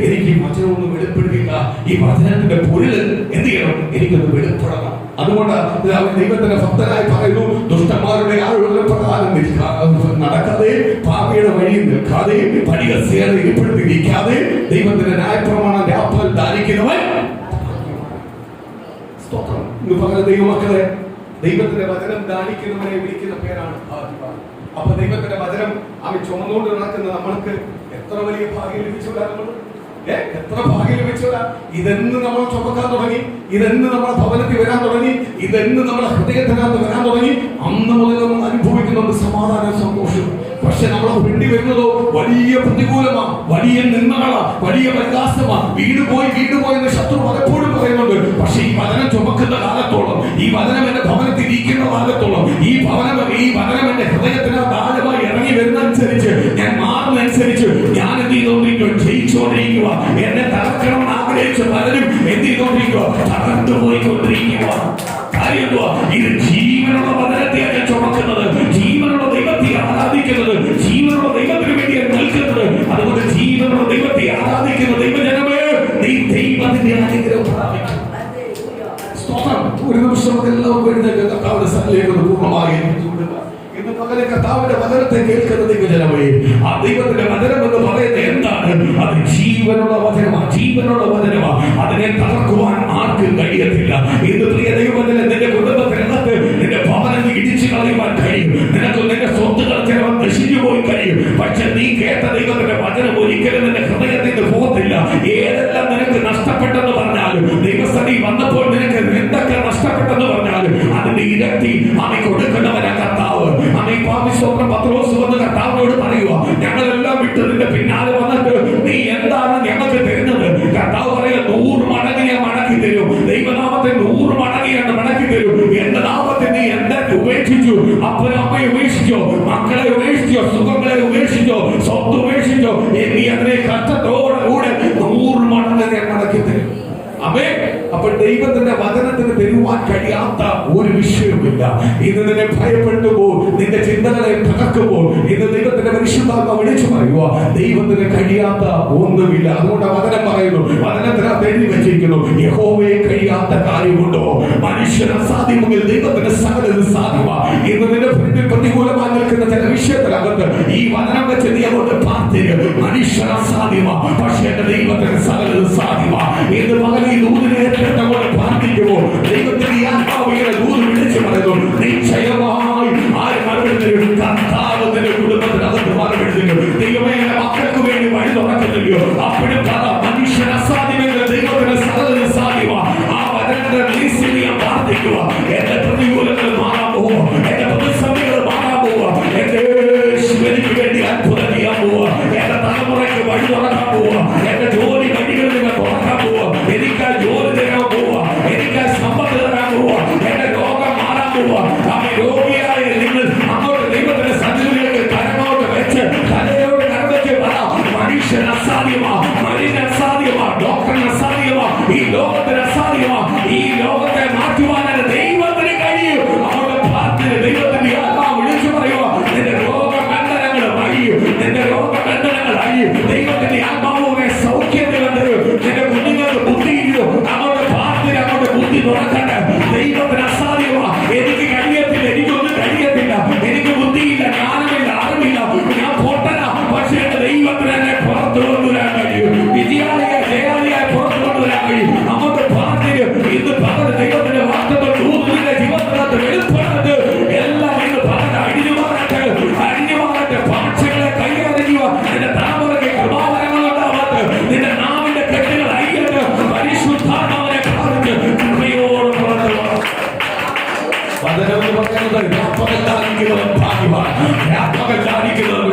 എനിക്ക് ഈ വചനം ഒന്ന് വെളിപ്പെടുത്തിയില്ല. ഈ വചനത്തിന്റെ പൊരുൾ എന്ത് ചെയ്യണം? എനിക്കൊന്ന് വെളിപ്പെടണം. അതുകൊണ്ട് ദൈവത്തിന്റെ ഭക്തനായി പറയുന്നു, ദുഷ്ടന്മാരുടെ ആളുകളുടെ പ്രകാരം നടക്കാതെ, പാപിയുടെ വഴിയിൽ നിൽക്കാതെ, പരിഹസിയാതെ ഏർപ്പെടുത്തിയിരിക്കാതെ ദൈവത്തിന്റെ ന്യായപ്രമാണം രാപ്പകൽ ധാരിക്കുന്നവൻ. ഇന്ന് പകരം ദൈവമക്കളെ, ദൈവത്തിന്റെ വചനം ധാരിക്കുന്നവനെ വിളിക്കുന്ന പേരാണ് ഭാഗ്യവാൻ. അപ്പൊ ദൈവത്തിന്റെ വചനം അവൻ ചുമന്നുകൊണ്ട് നടക്കുന്ന നമ്മൾക്ക് എത്ര വലിയ ഭാഗ്യം ലഭിച്ചുകൂടാ. എത്ര ഭാഗ്യം ലഭിച്ചതാ. ഇതെന്ന് നമ്മൾ ചുമക്കാൻ തുടങ്ങി, ഇതെന്ന് നമ്മുടെ ഭവനത്തിൽ വരാൻ തുടങ്ങി, ഇതെന്ന് നമ്മുടെ ഹൃദയത്തിനകത്ത് വരാൻ തുടങ്ങി, അന്ന് മുതൽ നമ്മൾ അനുഭവിക്കുന്നുണ്ട് സമാധാന സന്തോഷം. പക്ഷെ നമ്മളെ വേണ്ടി വരുന്നതോ വലിയ പ്രതികൂലമാണ്, വലിയ നിന്ദകളാ, വലിയ പരിഹാസമാണ്. വീട് പോയി എന്ന് ശത്രു പലപ്പോഴും പറയുന്നുണ്ട്. പക്ഷെ ഈ വചനം ചുമക്കുന്ന കാലത്തോളം, ഈ വചനം എന്റെ ഭവനത്തിൽ ഇരിക്കുന്ന കാലത്തോളം, ഈ വചനം എന്റെ ഹൃദയത്തിനകത്ത് ആഴമായി ഇറങ്ങി വരുന്നതനുസരിച്ച്, ഞാൻ മാറുന്നതനുസരിച്ച് ഞാൻ എന്ത് ചെയ്തോണ്ടിരിക്കുക? ജയിച്ചോണ്ടിരിക്കുക. എന്നെ തകർക്കണം ആഗ്രഹിച്ച പലരും എന്ത് ചെയ്തോണ്ടിരിക്കുക? തകർന്നു പോയിക്കൊണ്ടിരിക്കുക. ഇത് ജീവനുള്ള വചനത്തെയാണ് ചുമക്കുന്നത്, ജീവനുള്ള ദൈവത്തെ ആരാധിക്കുന്നത്, ജീവനുള്ള ദൈവത്തിന് വേണ്ടിയാണ് നിൽക്കുന്നത്. അതുകൊണ്ട് ജീവനുള്ള ദൈവത്തെ ആരാധിക്കുന്ന ദൈവജനമേ, നീ ദൈവത്തിന്റെ അനുഗ്രഹം പ്രാപിക്കും. ഒരു നിമിഷം എല്ലാവർക്കും എഴുന്നേൽക്കുക. കർത്താവിന്റെ സന്നിധിയിലേക്ക് പൂർണ്ണമായി ഇന്ന് പകലെ കർത്താവിന്റെ വചനത്തെ കേൾക്കുന്ന ദൈവജനമേ, ആ ദൈവത്തിന്റെ വചനം എന്ന് പറയുന്നത് എന്താണ്? അത് ജീവനുള്ള വചനമാണ്, ജീവനുള്ള വചനമാണ്. അതിനെ തകർക്കുവാൻ ആർക്കും കഴിയത്തില്ല. ഇന്ന് പ്രിയ ദൈവജനം, നിന്റെ കുടുംബത്തിനകത്ത് നിന്റെ ഭവനം ഇടിച്ചു കളയുവാൻ കഴിയും, നിനക്ക് നിന്റെ സ്വത്തുക്കൾ ചിലവർ നശിച്ചു പോയി കഴിയും. പക്ഷെ നീ കേട്ട ദൈവത്തിന്റെ വചനം ഒരിക്കലും നിന്റെ ഹൃദയത്തിൽ നിന്ന് പോകത്തില്ല. ഏതെല്ലാം നിനക്ക് നഷ്ടപ്പെട്ടെന്ന് പറഞ്ഞാലും, ദൈവസന്നിധി വന്നപ്പോൾ നിനക്ക് എന്തൊക്കെ നഷ്ടപ്പെട്ടെന്ന് പറഞ്ഞാലും അതിന്റെ ഇരട്ടി അവൻ കൊടുക്കുന്നവനാ കർത്താവ്. അവൻ പാപിസ്തോത്രം പത്രോസ് വന്ന് കർത്താവിനോട് പറയുക, ഞങ്ങളെല്ലാം വിട്ട് നിന്റെ പിന്നാലെ വന്നിട്ട് നീ എന്താണ് ഞങ്ങൾക്ക് തരുന്നത്? കർത്താവ് പറയുക, 100 മടങ്ങ് ഞാൻ മടക്കി തരും. ദൈവനാമത്തെ 100 മടങ്ങ് ഞാൻ മടക്കി തരും. എന്റെ നാമത്തെ നീ എന്തൊക്കെ ഉപേക്ഷിച്ചു? അപ്പനും അമ്മയെ ഉപേക്ഷിച്ചോ, മക്കളെ ഉപേക്ഷിച്ചോ, സുഖങ്ങളെ ഉപേക്ഷിച്ചോ, സ്വത്ത് ഉപേക്ഷിച്ചോ, നീ അതിനെ കഷ്ടത്തോടെ കൂടെ 100 മടങ്ങ് ഞാൻ മടക്കി തരും. അമേൻ. അപ്പോൾ ദൈവത്തിന്റെ വചനത്തിന് തരുവാൻ കഴിയാത്ത ഒരു വിഷയവുമില്ല. ഇന്ന് നിന്നെ ഭയപ്പെടുമ്പോൾ, നിന്റെ ചിന്തകളെ തകർക്കുമ്പോൾ, ഇന്ന് ദൈവത്തിന്റെ പരിശുദ്ധാത്മാവ് വിളിച്ചു പറയുക, ദൈവത്തിന് കഴിയാത്ത ഒന്നുമില്ല. അതുകൊണ്ട് വചനം പറയുന്നു, വചനത്തിനകത്ത് എഴുതി വെച്ചിരിക്കുന്നു, യഹോവയെ കഴിയാത്ത കാര്യമുണ്ടോ? മനുഷ്യന് അസാധ്യമെങ്കിൽ ദൈവത്തിന് സകലത് സാധ്യമാണ്. ഇന്ന് നിന്റെ പ്രതികൂലമായി നിൽക്കുന്ന ചില വിഷയത്തിനകത്ത് ഈ വചനം വെച്ച് നീ അങ്ങോട്ട് പ്രാർത്ഥിക്കുക. മനുഷ്യന് അസാധ്യമാണ്, പക്ഷേ എന്റെ ദൈവത്തിന് സകലത് സാധ്യമാണ്. ഇന്ന് മകനെ ദൂതിനെ ഏറ്റെടുത്തുകൊണ്ട് പ്രാർത്ഥിക്കുമ്പോൾ ദൈവത്തിന്റെ ആത്മാവിനെ ദൂത് വിളിച്ചു പറയുന്നു, നിശ്ചയമായി ആര് മറുപടി തരും? കർത്താവ് നിന്റെ കുടുംബത്തിനകത്ത് മറുപടി തരും. ദൈവമേ, എന്റെ മക്കൾക്ക് വേണ്ടി വഴി തുറക്കുന്നില്ലയോ? അപ്പോഴും മനുഷ്യൻ അസാധ്യമെങ്കിൽ ദൈവത്തിന് സകലത് സാധ്യമാണ്. ആ വചനത്തെ റിലീസ് ചെയ്യാൻ പ്രാർത്ഥിക്കുക. എന്റെ പ്രതികൂലങ്ങൾ മാറാൻ പോവുക, എന്റെ പ്രതിസന്ധികൾ മാറാൻ പോവുക, എന്റെ യേശുവിന് വേണ്ടി അത്ഭുതം ചെയ്യാൻ പോവുക, എന്റെ തലമുറയ്ക്ക് വഴി തുറക്കാൻ പോവുക, എന്റെ ജോലി വഴികൾ തുറക്കാൻ പോവുക, എനിക്ക് ജോലി തരാൻ പോവുക, എനിക്ക് സമ്പത്ത് തരാൻ പോവുക, എന്റെ രോഗം മാറാൻ പോവുക. അവൻ രോഗിയായ നിങ്ങൾ അങ്ങോട്ട് ദൈവത്തിന്റെ സന്നിധിയിലേക്ക് കരങ്ങോട്ട് വെച്ച് തലയോട് കരവെച്ച് പറ, മനുഷ്യന് അസാധ്യമാ, മനുഷ്യന് അസാധ്യമാ, ഡോക്ടറിന് അസാധ്യമാ, ഈ ലോകത്തിന് അസാധ്യമാ. ഈ ലോകത്തെ മാറ്റുവാൻ ദൈവത്തിന് കഴിയും. അവിടെ പ്രാർത്ഥന ദൈവത്തിന്റെ ആത്മാവ് വിളിച്ചു പറയുക, നിന്റെ രോഗബന്ധനങ്ങൾ അഴിയും, നിന്റെ രോഗബന്ധനങ്ങൾ അഴിയും. ദൈവത്തിന്റെ ആത്മാവിനെ സൗഖ്യത്തിൽ തരും. നിന്റെ കുഞ്ഞുങ്ങൾക്ക് ബുദ്ധിയില്ലോ, അങ്ങോട്ട് പ്രാർത്ഥന, അങ്ങോട്ട് ബുദ്ധി തുറക്കട്ടെ. ദൈവത്തിന് അസാധ്യമാ. എനിക്ക് കഴിയത്തില്ല, എനിക്കൊന്നും കഴിയത്തില്ല, എനിക്ക് ബുദ്ധിയില്ല, ജ്ഞാനമില്ല, അറിവില്ല, ഞാൻ പൊട്ടനാ. പക്ഷേ എന്റെ ദൈവത്തിന് എന്നെ പുറത്തു കൊണ്ടുവരാൻ കഴിയും. വിജയാളിയായി ജയാളിയായി പുറത്തു കൊണ്ടുവരാൻ കഴിയും. അങ്ങോട്ട് പ്രാർത്ഥന. ഇന്ന് പകൽ ദൈവത്തിന്റെ വാർത്തകൾ ദൂതിന്റെ ജീവിതത്തിനകത്ത് വെളിപ്പെടുന്നത് എല്ലാം ഇന്ന് പകൽ അഴിഞ്ഞുമാറട്ടെ, അഴിഞ്ഞുമാറട്ടെ. ഭാഷകളെ കൈകാര്യം നിന്റെ തലമുറയ്ക്ക് കൃപാവരങ്ങൾ ഉണ്ടാവട്ടെ. നിന്റെ നാവിന്റെ കെട്ടുകൾ അയ്യട്ട് പരിശുദ്ധാത്മാവിനെ പ്രാപിച്ച് കൃപയോട് പുറത്തു വചനം എന്ന് പറയുന്നത് രാപ്പകൽ ധാരിക്കുന്നവൻ ഭാഗ്യവാൻ, രാപ്പകൽ ധാരിക്കുന്നവൻ